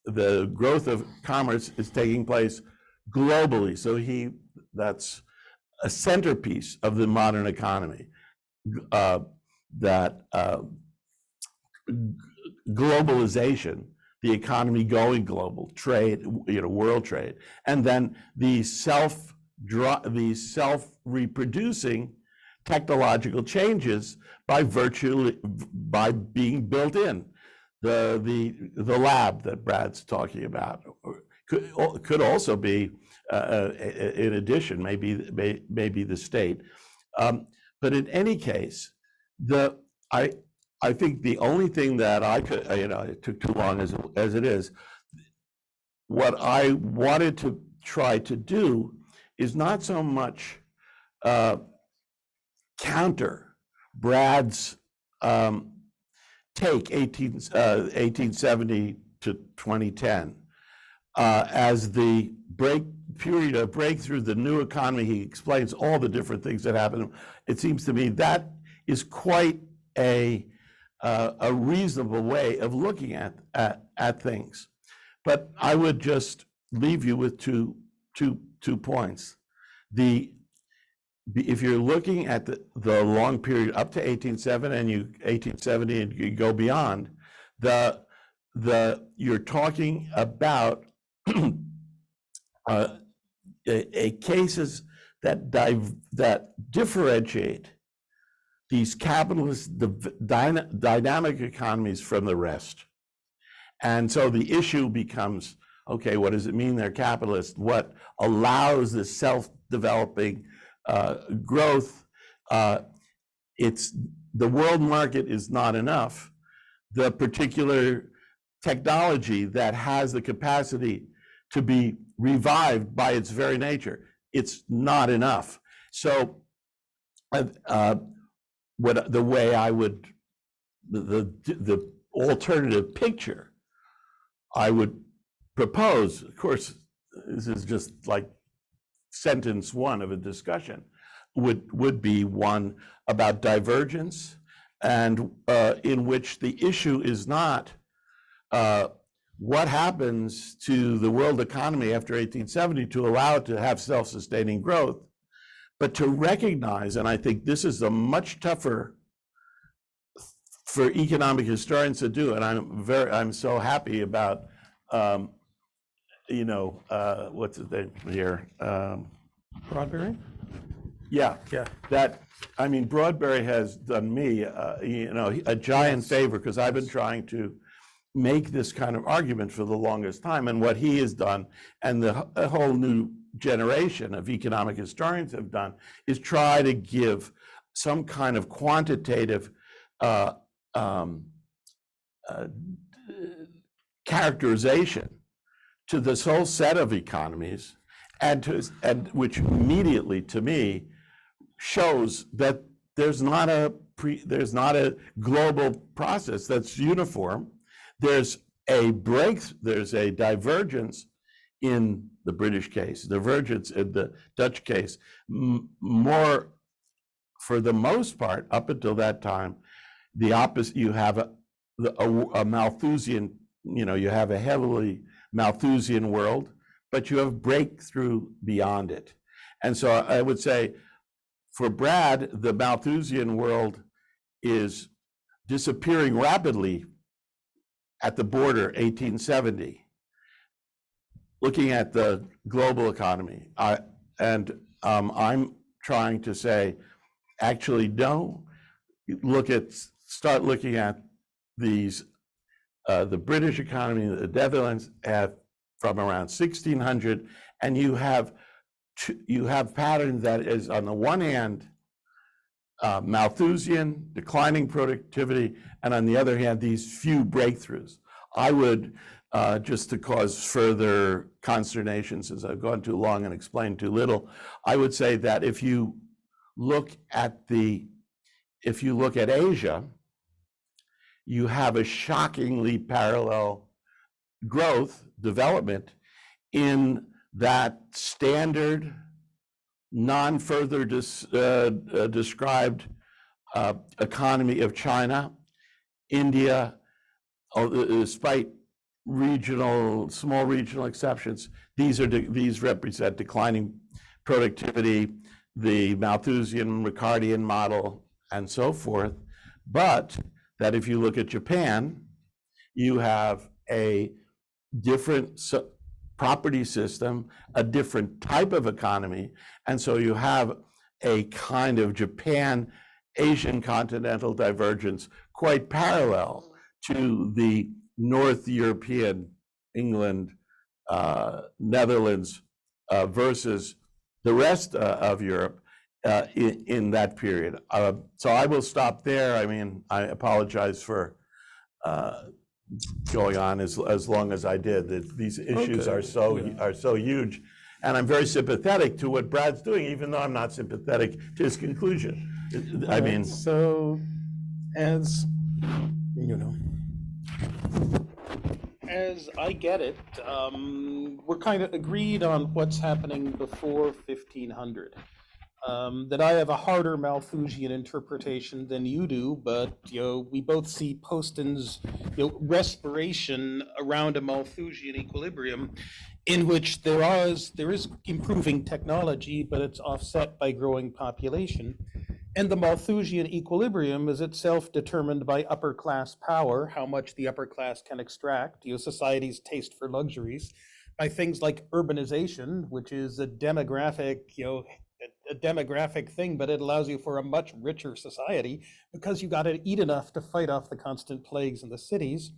the growth of commerce is taking place globally. So that's a centerpiece of the modern economy. That globalization, the economy going global, trade, world trade, and then the self-reproducing technological changes by being built in. The lab that Brad's talking about could also be, in addition, maybe the state. But in any case, I think the only thing that I could, it took too long as it is, what I wanted to try to do is not so much counter Brad's take 1870 to 2010 as the period of breakthrough, the new economy. He explains all the different things that happen. It seems to me that is quite a reasonable way of looking at things. But I would just leave you with two points. If you're looking at the long period up to 1870 and you go beyond, you're talking about cases that differentiate these capitalist dynamic economies from the rest. And so the issue becomes, okay, what does it mean they're capitalist? What allows this self-developing growth? It's the world market is not enough. The particular technology that has the capacity to be revived by its very nature, it's not enough. So the way I would, the alternative picture I would propose, of course, this is just like sentence one of a discussion, would be one about divergence, and in which the issue is not what happens to the world economy after 1870 to allow it to have self-sustaining growth, But to recognize, and I think this is a much tougher for economic historians to do, and I'm so happy about, what's his name here? Broadberry? Yeah, Yeah. Broadberry has done me, a giant favor, because I've been trying to make this kind of argument for the longest time. And what he has done, and a whole new generation of economic historians have done, is try to give some kind of quantitative characterization to this whole set of economies, and which immediately, to me, shows that there's not a global process that's uniform. There's a divergence in the British case, divergence in the Dutch case, more, for the most part, up until that time, the opposite. You have a Malthusian, you have a heavily Malthusian world, but you have breakthrough beyond it. And so I would say, for Brad, the Malthusian world is disappearing rapidly at the border, 1870, looking at the global economy. I'm trying to say, actually, no, start looking at these, the British economy, the Netherlands, from around 1600, and you have pattern that is, on the one hand, Malthusian, declining productivity, and on the other hand, these few breakthroughs. I would, just to cause further consternation, since I've gone too long and explained too little, I would say that if you look at Asia, you have a shockingly parallel development in that standard, non-further described economy of China, India, despite small regional exceptions. These represent declining productivity, the Malthusian Ricardian model, and so forth. But that if you look at Japan, you have a different property system, a different type of economy, and so you have a kind of Japan-Asian continental divergence quite parallel to the North European, England, Netherlands versus the rest of Europe in that period. So I will stop there. I apologize for going on as long as I did. These issues are so huge, and I'm very sympathetic to what Brad's doing, even though I'm not sympathetic to his conclusion. So, as you know, as I get it, we're kind of agreed on what's happening before 1500. That I have a harder Malthusian interpretation than you do, but we both see Poston's respiration around a Malthusian equilibrium, in which there is improving technology, but it's offset by growing population. And the Malthusian equilibrium is itself determined by upper class power, how much the upper class can extract, society's taste for luxuries, by things like urbanization, which is a demographic, a demographic thing, but it allows you for a much richer society because you got to eat enough to fight off the constant plagues in the cities.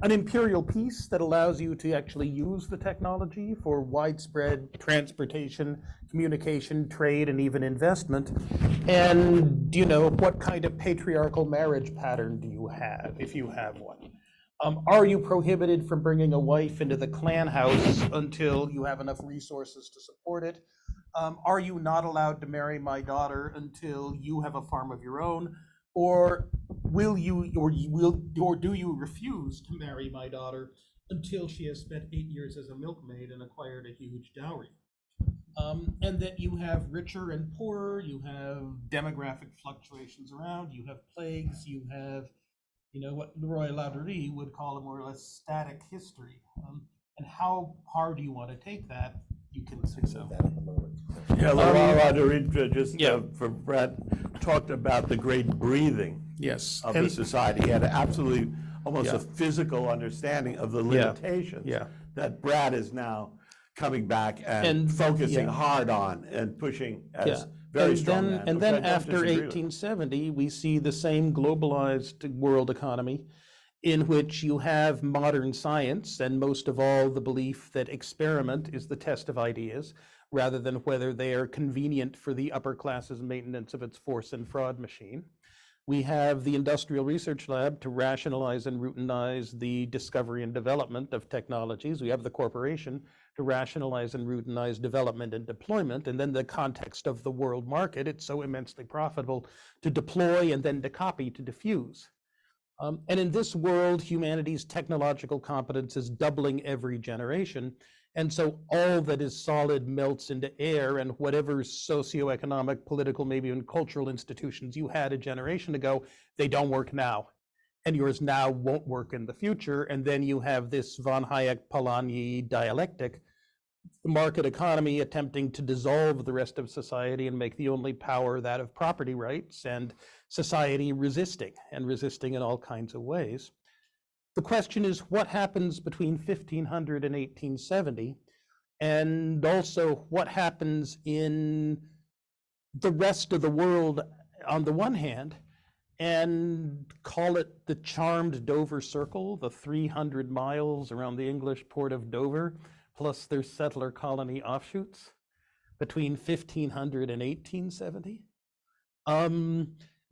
An imperial peace that allows you to actually use the technology for widespread transportation, communication, trade, and even investment. And, what kind of patriarchal marriage pattern do you have, if you have one? Are you prohibited from bringing a wife into the clan house until you have enough resources to support it? Are you not allowed to marry my daughter until you have a farm of your own? Or do you refuse to marry my daughter until she has spent 8 years as a milkmaid and acquired a huge dowry? And that you have richer and poorer, you have demographic fluctuations around, you have plagues, you have, what Leroy Lauderdie would call a more or less static history. And how hard do you want to take that? You can say so. Yeah, Roger, just Yeah. for Brad, talked about the great breathing Yes. of the society. He had absolutely almost Yeah. a physical understanding of the limitations Yeah. that Brad is now coming back and And- focusing yeah. hard on and pushing as Yeah. very and strong then, man, and which I then don't after disagree with. 1870, we see the same globalized world economy in which you have modern science and most of all the belief that experiment is the test of ideas rather than whether they are convenient for the upper classes maintenance of its force and fraud machine. We have the Industrial Research Lab to rationalize and routinize the discovery and development of technologies. We have the corporation to rationalize and routinize development and deployment. And then the context of the world market, it's so immensely profitable to deploy and then to copy, to diffuse. And in this world, humanity's technological competence is doubling every generation. And so all that is solid melts into air, and whatever socioeconomic, political, maybe even cultural institutions you had a generation ago, they don't work now. And yours now won't work in the future. And then you have this von Hayek-Polanyi dialectic, the market economy attempting to dissolve the rest of society and make the only power that of property rights, and society resisting, and resisting in all kinds of ways. The question is, what happens between 1500 and 1870? And also, what happens in the rest of the world on the one hand, and call it the charmed Dover Circle, the 300 miles around the English port of Dover, plus their settler colony offshoots between 1500 and 1870.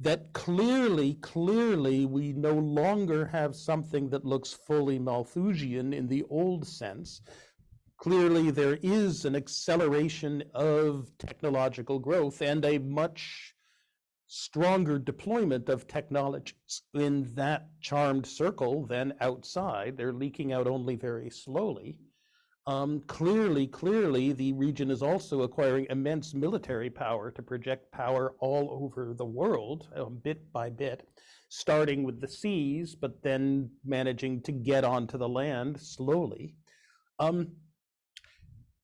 That clearly we no longer have something that looks fully Malthusian in the old sense. Clearly there is an acceleration of technological growth and a much stronger deployment of technologies in that charmed circle than outside. They're leaking out only very slowly. Clearly, the region is also acquiring immense military power to project power all over the world, bit by bit, starting with the seas, but then managing to get onto the land slowly.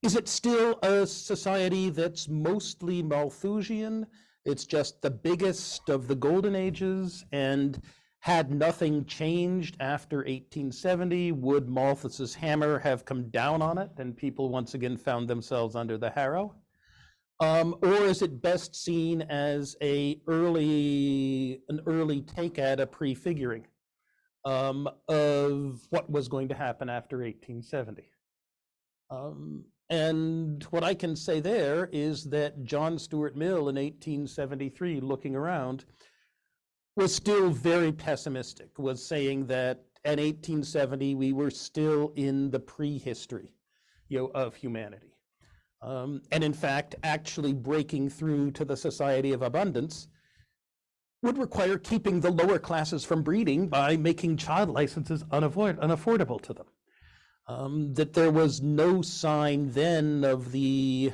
Is it still a society that's mostly Malthusian? It's just the biggest of the golden ages, and had nothing changed after 1870, would Malthus's hammer have come down on it and people once again found themselves under the harrow? Or is it best seen as an early take at a prefiguring of what was going to happen after 1870? And what I can say there is that John Stuart Mill in 1873, looking around, was still very pessimistic, was saying that in 1870 we were still in the prehistory, of humanity. And in fact, actually breaking through to the society of abundance would require keeping the lower classes from breeding by making child licenses unaffordable to them. That there was no sign then of the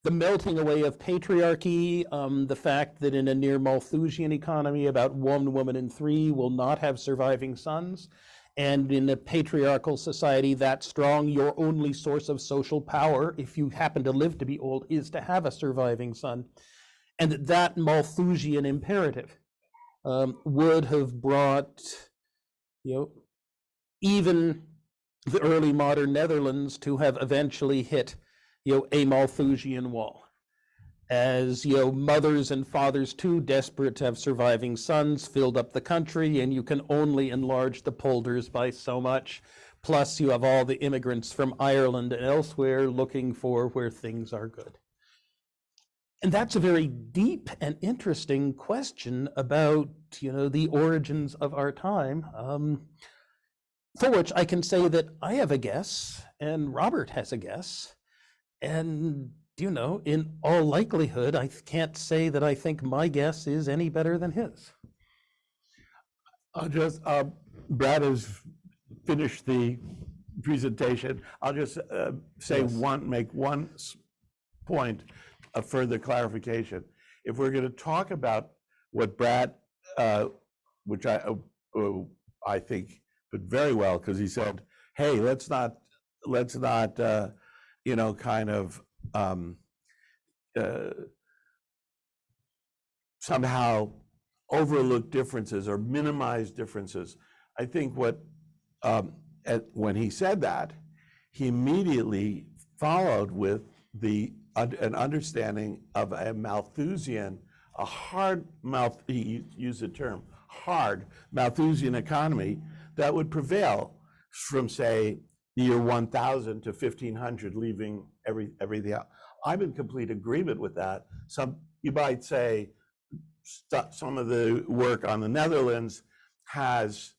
melting away of patriarchy, the fact that in a near Malthusian economy, about 1 woman in 3 will not have surviving sons. And in a patriarchal society that strong, your only source of social power, if you happen to live to be old, is to have a surviving son. And that Malthusian imperative would have brought, even the early modern Netherlands to have eventually hit a Malthusian wall, as mothers and fathers too desperate to have surviving sons filled up the country, and you can only enlarge the polders by so much. Plus you have all the immigrants from Ireland and elsewhere looking for where things are good. And that's a very deep and interesting question about the origins of our time, for which I can say that I have a guess and Robert has a guess. And, in all likelihood, I can't say that I think my guess is any better than his. I'll just, Brad has finished the presentation. I'll just say Yes. make one point of further clarification. If we're going to talk about what Brad, which I think put very well, because he said, hey, let's not kind of somehow overlook differences or minimize differences. I think when he said that, he immediately followed with an understanding of a Malthusian, he used the term, hard Malthusian economy that would prevail from, say, the year 1000 to 1500, leaving everything out. I'm in complete agreement with that. You might say some of the work on the Netherlands has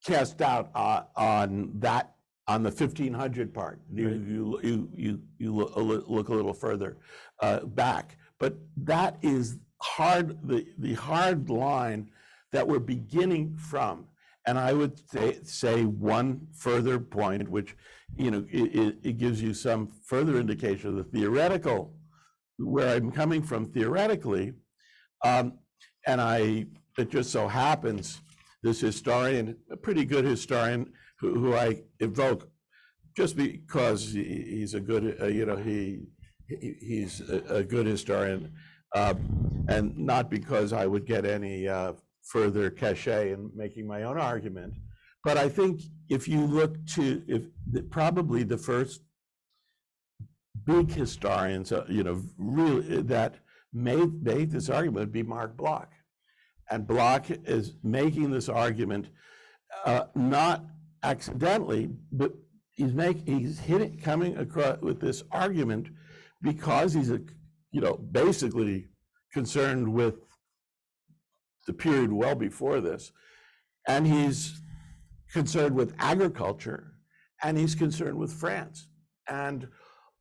cast doubt on the 1500 part. You look a little further back, but that is the hard line that we're beginning from. And I would say one further point, which it gives you some further indication of the theoretical, where I'm coming from theoretically, and it just so happens this historian, a pretty good historian, who I evoke just because he's a good, he's a good historian, and not because I would get any further cachet in making my own argument. But I think if you look to, probably the first big historians, really that made this argument would be Marc Bloch. And Bloch is making this argument not accidentally, but he's coming across with this argument because he's basically concerned with the period well before this, and he's concerned with agriculture, and he's concerned with France. And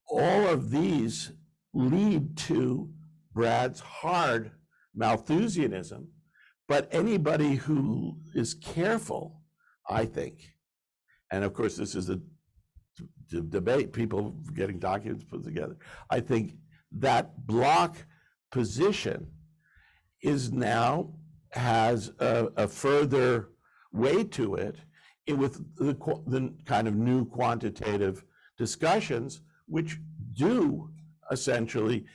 all of these lead to Brad's hard Malthusianism. But anybody who is careful, I think, and of course this is a debate, people getting documents put together, I think that Bloch position has a further weight to it with the kind of new quantitative discussions, which do essentially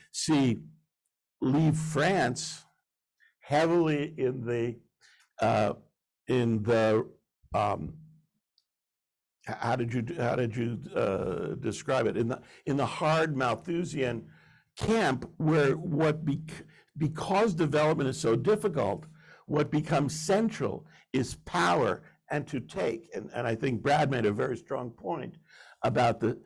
leave France heavily in the how did you describe it, in the hard Malthusian camp, where because development is so difficult, what becomes central is power and to take. And I think Brad made a very strong point about the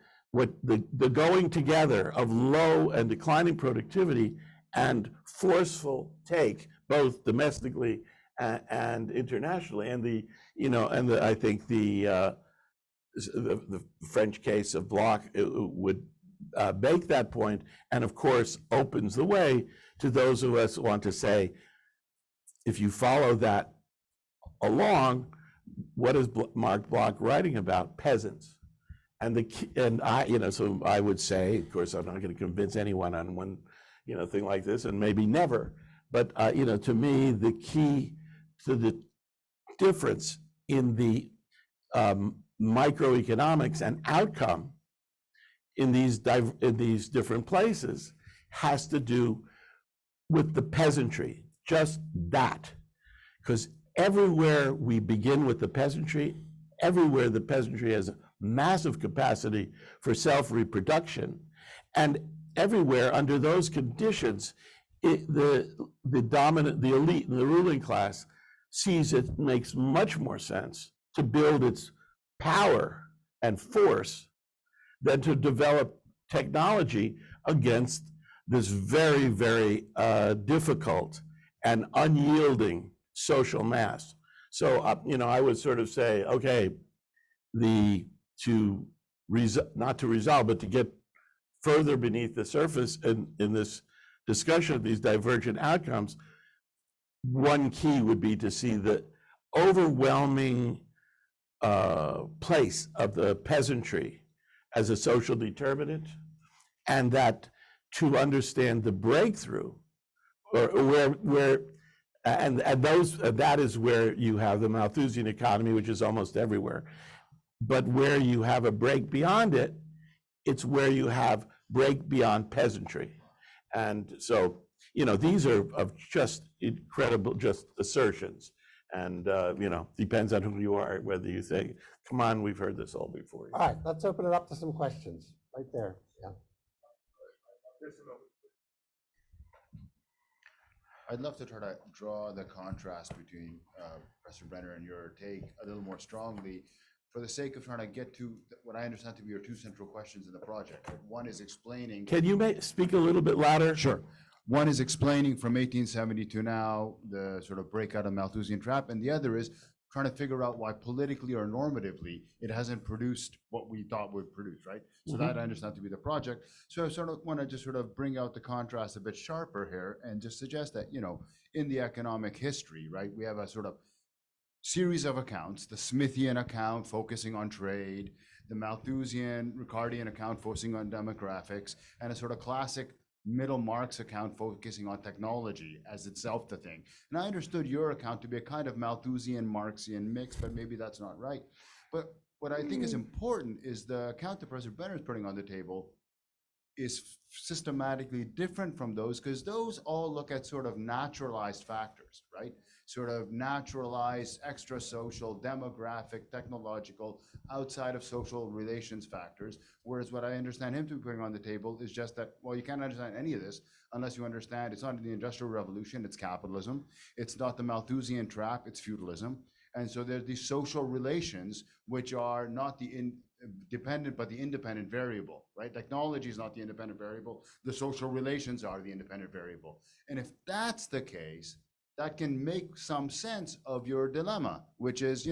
going together of low and declining productivity and forceful take, both domestically and internationally. And I think the French case of Bloch would make that point, and of course opens the way to those of us who want to say, if you follow that along, what is Marc Bloch writing about? Peasants. So I would say, of course, I'm not going to convince anyone on one, thing like this, and maybe never. But to me, the key to the difference in the microeconomics and outcome in these different places has to do with the peasantry. Just that, because everywhere we begin with the peasantry, everywhere the peasantry has a massive capacity for self-reproduction, and everywhere under those conditions, the elite and the ruling class sees it makes much more sense to build its power and force than to develop technology against this very, very difficult and unyielding social mass. So, I would sort of say, okay, not to resolve, but to get further beneath the surface in this discussion of these divergent outcomes, one key would be to see the overwhelming place of the peasantry as a social determinant, and that to understand the breakthrough, that is where you have the Malthusian economy, which is almost everywhere. But where you have a break beyond it, it's where you have break beyond peasantry. And so, these are of just incredible, just assertions. And, depends on who you are, whether you think, come on, we've heard this all before. All right, let's open it up to some questions right there. Yeah. I'd love to try to draw the contrast between Professor Brenner and your take a little more strongly for the sake of trying to get to what I understand to be your two central questions in the project. One is explaining. Can you speak a little bit louder? Sure. One is explaining from 1870 to now the sort of breakout of Malthusian trap, and the other is trying to figure out why politically or normatively it hasn't produced what we thought would produce, right? So that I understand to be the project. So I sort of want to just sort of bring out the contrast a bit sharper here and just suggest that, in the economic history, right, we have a sort of series of accounts, the Smithian account focusing on trade, the Malthusian, Ricardian account focusing on demographics, and a sort of classic middle Marx account focusing on technology as itself the thing. And I understood your account to be a kind of Malthusian Marxian mix, but maybe that's not right. But what I think is important is the account that Professor Brenner is putting on the table is systematically different from those, because those all look at sort of naturalized factors, right? Sort of naturalized, extra social, demographic, technological, outside of social relations factors. Whereas what I understand him to be putting on the table is just that, well, you can't understand any of this unless you understand it's not the Industrial Revolution, it's capitalism. It's not the Malthusian trap, it's feudalism. And so there's these social relations which are not the dependent, but the independent variable, right? Technology is not the independent variable. The social relations are the independent variable. And if that's the case, that can make some sense of your dilemma, which is,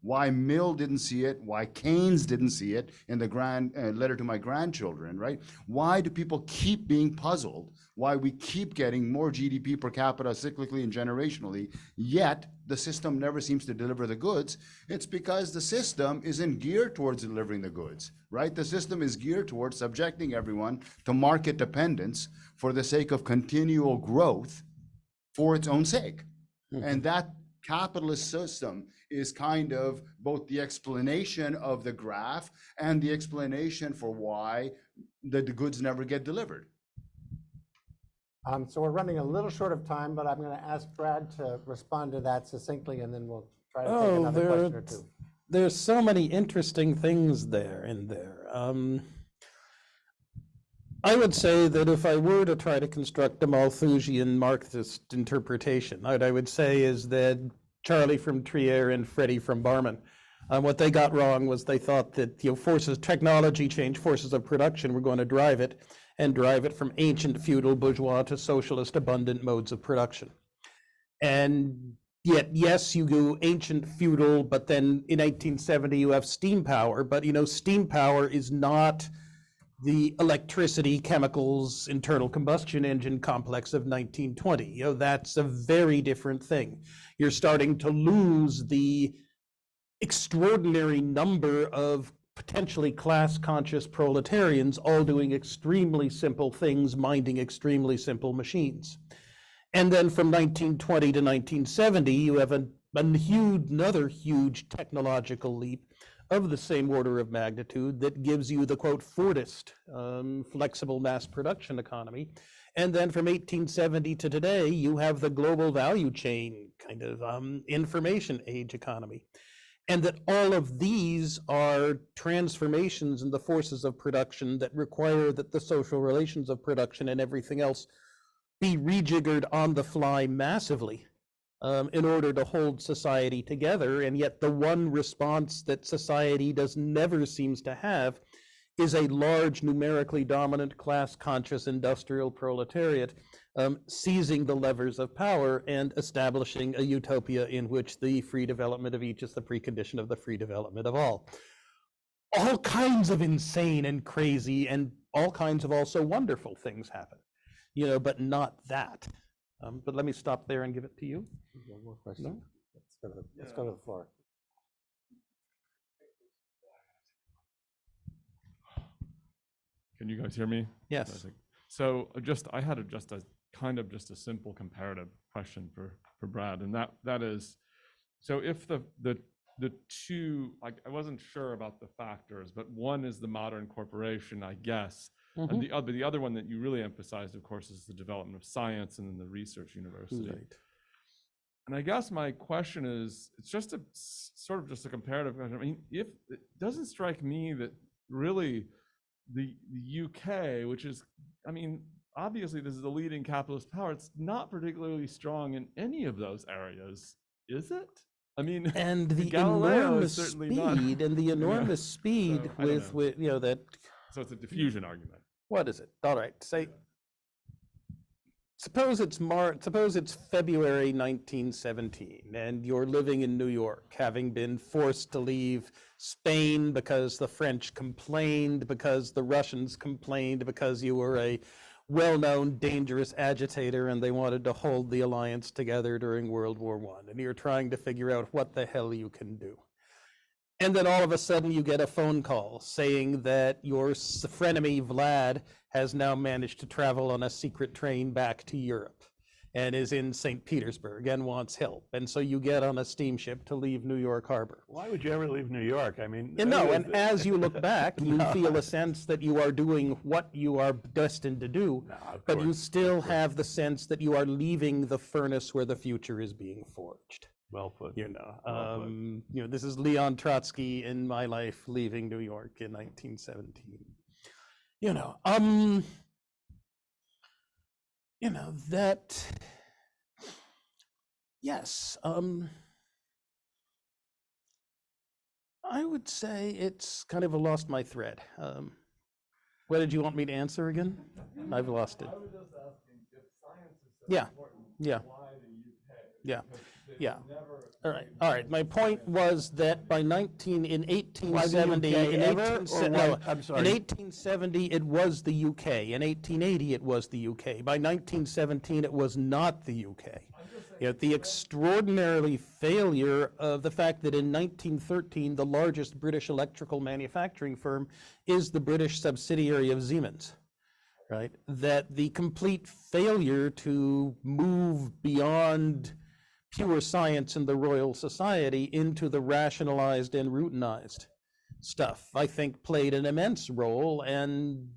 why Mill didn't see it, why Keynes didn't see it in the letter to my grandchildren, right? Why do people keep being puzzled? Why we keep getting more GDP per capita cyclically and generationally, yet the system never seems to deliver the goods? It's because the system isn't geared towards delivering the goods, right? The system is geared towards subjecting everyone to market dependence for the sake of continual growth for its own sake. And that capitalist system is kind of both the explanation of the graph and the explanation for why the goods never get delivered. So we're running a little short of time, but I'm going to ask Brad to respond to that succinctly, and then we'll try to take another question or two. There's so many interesting things there. I would say that if I were to try to construct a Malthusian Marxist interpretation, what I would say is that Charlie from Trier and Freddie from Barman, what they got wrong was they thought that technology change, forces of production were going to drive it from ancient feudal bourgeois to socialist abundant modes of production. And yet, yes, you go ancient feudal, but then in 1870 you have steam power, but steam power is not the electricity, chemicals, internal combustion engine complex of 1920. That's a very different thing. You're starting to lose the extraordinary number of potentially class-conscious proletarians all doing extremely simple things, minding extremely simple machines. And then from 1920 to 1970, you have another huge technological leap of the same order of magnitude that gives you the, quote, Fordist flexible mass production economy. And then from 1870 to today, you have the global value chain kind of information age economy. And that all of these are transformations in the forces of production that require that the social relations of production and everything else be rejiggered on the fly massively in order to hold society together. And yet the one response that society never seems to have is a large, numerically dominant, class-conscious industrial proletariat seizing the levers of power and establishing a utopia in which the free development of each is the precondition of the free development of all. All kinds of insane and crazy and all kinds of also wonderful things happen, but not that. But let me stop there and give it to you. One more question. No? Let's go to the floor. Can you guys hear me? Yes. So I had a simple comparative question for Brad, and that is, so if the the two, like, I wasn't sure about the factors, but one is the modern corporation, I guess. And the other one that you really emphasized, of course, is the development of science and then the research university. Right. And I guess my question is, it's just a sort of just a comparative question. I mean, if it doesn't strike me that really the UK, which is, I mean, obviously this is the leading capitalist power, it's not particularly strong in any of those areas, is it? I mean, And the Galileo enormous is certainly speed, not, and the enormous speed So, I don't know. with, you know, that, so it's a diffusion argument. what is it? All right, say, suppose it's February 1917, and you're living in New York, having been forced to leave Spain because the French complained, because the Russians complained, because you were a well-known dangerous agitator and they wanted to hold the alliance together during World War I, and you're trying to figure out what the hell you can do. And then all of a sudden you get a phone call saying that your frenemy Vlad has now managed to travel on a secret train back to Europe and is in St. Petersburg and wants help. And so you get on a steamship to leave New York Harbor. Why would you ever leave New York? I mean, And no, and as you look back, you feel a sense that you are doing what you are destined to do, but you still have the sense that you are leaving the furnace where the future is being forged. well put. You know, this is Leon Trotsky in my life leaving New York in 1917. That, yes, I would say it's kind of lost my thread. What did you want me to answer again? I've lost it. I was just asking if science is so Yeah, important, yeah. why the UK? Yeah, Because yeah. they've never All right. My point was that by 1870, UK in ever, or 1870, what? I'm sorry. in 1870 it was the UK. In 1880 it was the UK. By 1917 it was not the UK. The extraordinarily failure of the fact that in 1913 the largest British electrical manufacturing firm is the British subsidiary of Siemens. Right? That the complete failure to move beyond pure science in the Royal Society into the rationalized and routinized stuff, I think played an immense role. And,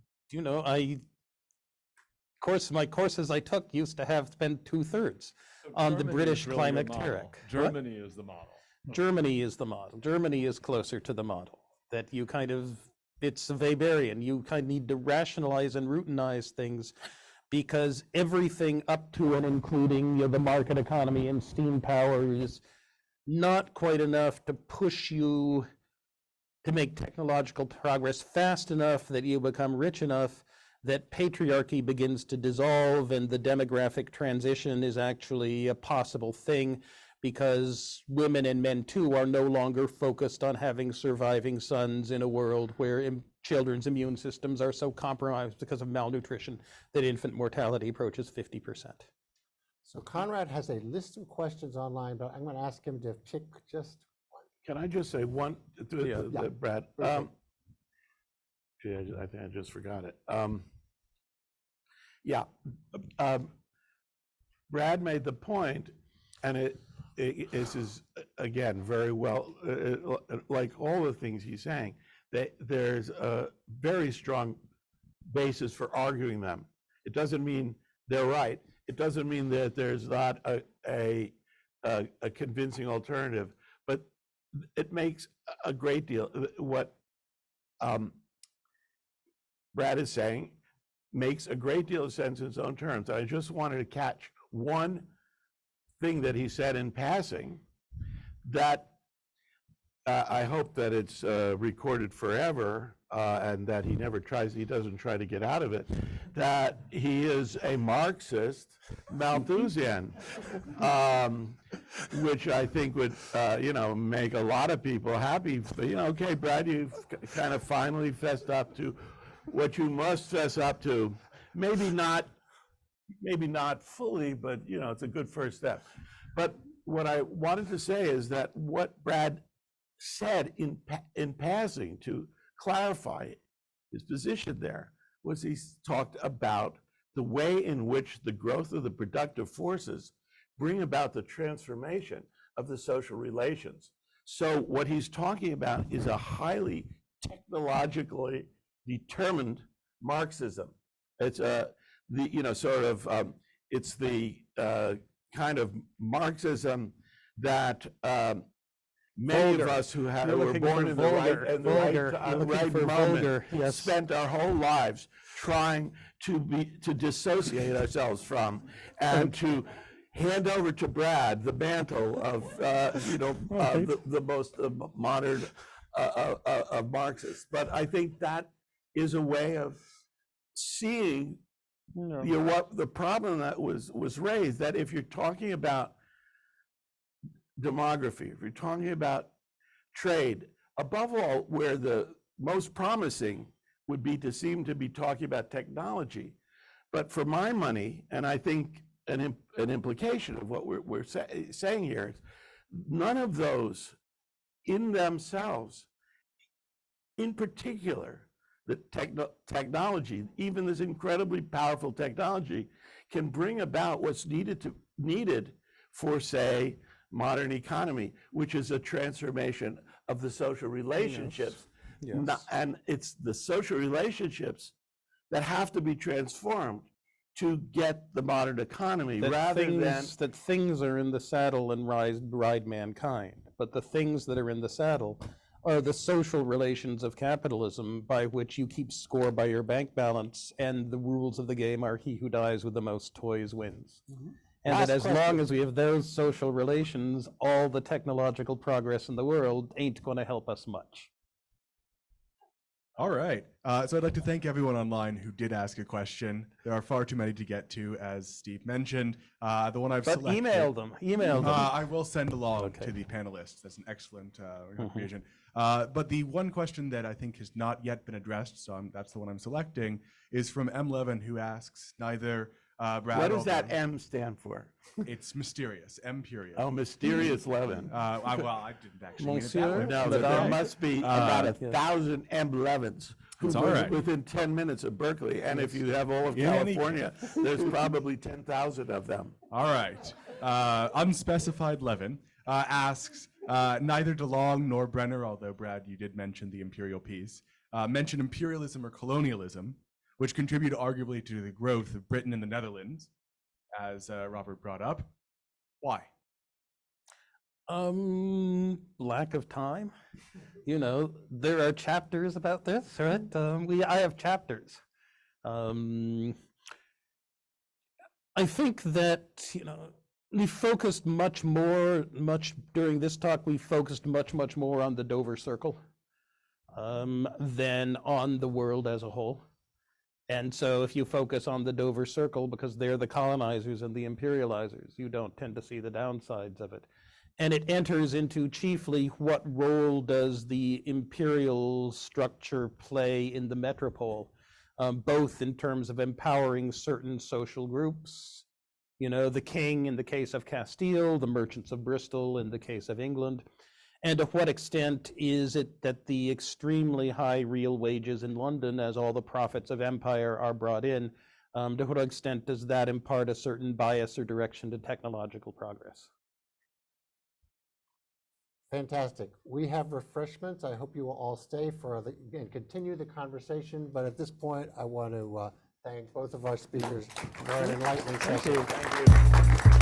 my courses I took used to have spent 2/3 on the Germany British is really your model. climacteric. Germany is the model. Germany is the model. Germany is closer to the model, that you it's Weberian. You kind of need to rationalize and routinize things because everything up to and including the market economy and steam power is not quite enough to push you to make technological progress fast enough that you become rich enough that patriarchy begins to dissolve and the demographic transition is actually a possible thing, because women and men too are no longer focused on having surviving sons in a world where children's immune systems are so compromised because of malnutrition that infant mortality approaches 50%. So Conrad has a list of questions online, but I'm going to ask him to pick just one. Can I just say one, Yeah. Brad? Okay. Gee, I think I just forgot it. Brad made the point, and this is, again, very well, like all the things he's saying, that there's a very strong basis for arguing them. It doesn't mean they're right. It doesn't mean that there's not a convincing alternative, but it makes a great deal. What Brad is saying makes a great deal of sense in its own terms. I just wanted to catch one thing that he said in passing that I hope that it's recorded forever and that he doesn't try to get out of it, that he is a Marxist Malthusian, which I think would, make a lot of people happy. Okay, Brad, you've kind of finally fessed up to what you must fess up to. Maybe not fully, but it's a good first step. But what I wanted to say is that what Brad said in passing to clarify his position there was he talked about the way in which the growth of the productive forces bring about the transformation of the social relations. So what he's talking about is a highly technologically determined Marxism. It's it's the kind of Marxism that many of us who were born in the right moment spent our whole lives trying to dissociate ourselves from, and to hand over to Brad the mantle of the most modern of Marxists. But I think that is a way of seeing what the problem that was raised, that if you're talking about demography, if you're talking about trade, above all, where the most promising would be to seem to be talking about technology. But for my money, and I think an implication of what we're saying here is none of those in themselves, in particular, the technology, even this incredibly powerful technology, can bring about what's needed for, say, modern economy, which is a transformation of the social relationships. Yes. And it's the social relationships that have to be transformed to get the modern economy, that things are in the saddle and ride mankind, but the things that are in the saddle are the social relations of capitalism, by which you keep score by your bank balance, and the rules of the game are he who dies with the most toys wins. And that as long as we have those social relations, all the technological progress in the world ain't going to help us much. All right. So I'd like to thank everyone online who did ask a question. There are far too many to get to, as Steve mentioned. The one I've selected. Email them. I will send along to the panelists. That's an excellent vision. But the one question that I think has not yet been addressed, so that's the one I'm selecting, is from M. Levin, who asks neither Brad. What does that M stand for? It's mysterious. M period. Oh, mysterious Levin. I didn't actually mean it that Monsieur? way. No, but there must be about 1,000 M. Levins who live within 10 minutes of Berkeley. And if you have all of California, there's probably 10,000 of them. All right. Unspecified Levin asks, neither DeLong nor Brenner, although Brad, you did mention the imperial piece, mention imperialism or colonialism, which contribute arguably to the growth of Britain and the Netherlands, as Robert brought up. Why? Lack of time. There are chapters about this, right? I have chapters. I think that, we focused much during this talk, we focused much more on the Dover Circle than on the world as a whole. And so if you focus on the Dover Circle, because they're the colonizers and the imperializers, you don't tend to see the downsides of it. And it enters into chiefly what role does the imperial structure play in the metropole, both in terms of empowering certain social groups, the king in the case of Castile, the merchants of Bristol in the case of England, and to what extent is it that the extremely high real wages in London, as all the profits of empire are brought in, to what extent does that impart a certain bias or direction to technological progress? Fantastic. We have refreshments. I hope you will all stay and continue the conversation. But at this point, I want to thank both of our speakers for an enlightening session. Thank you.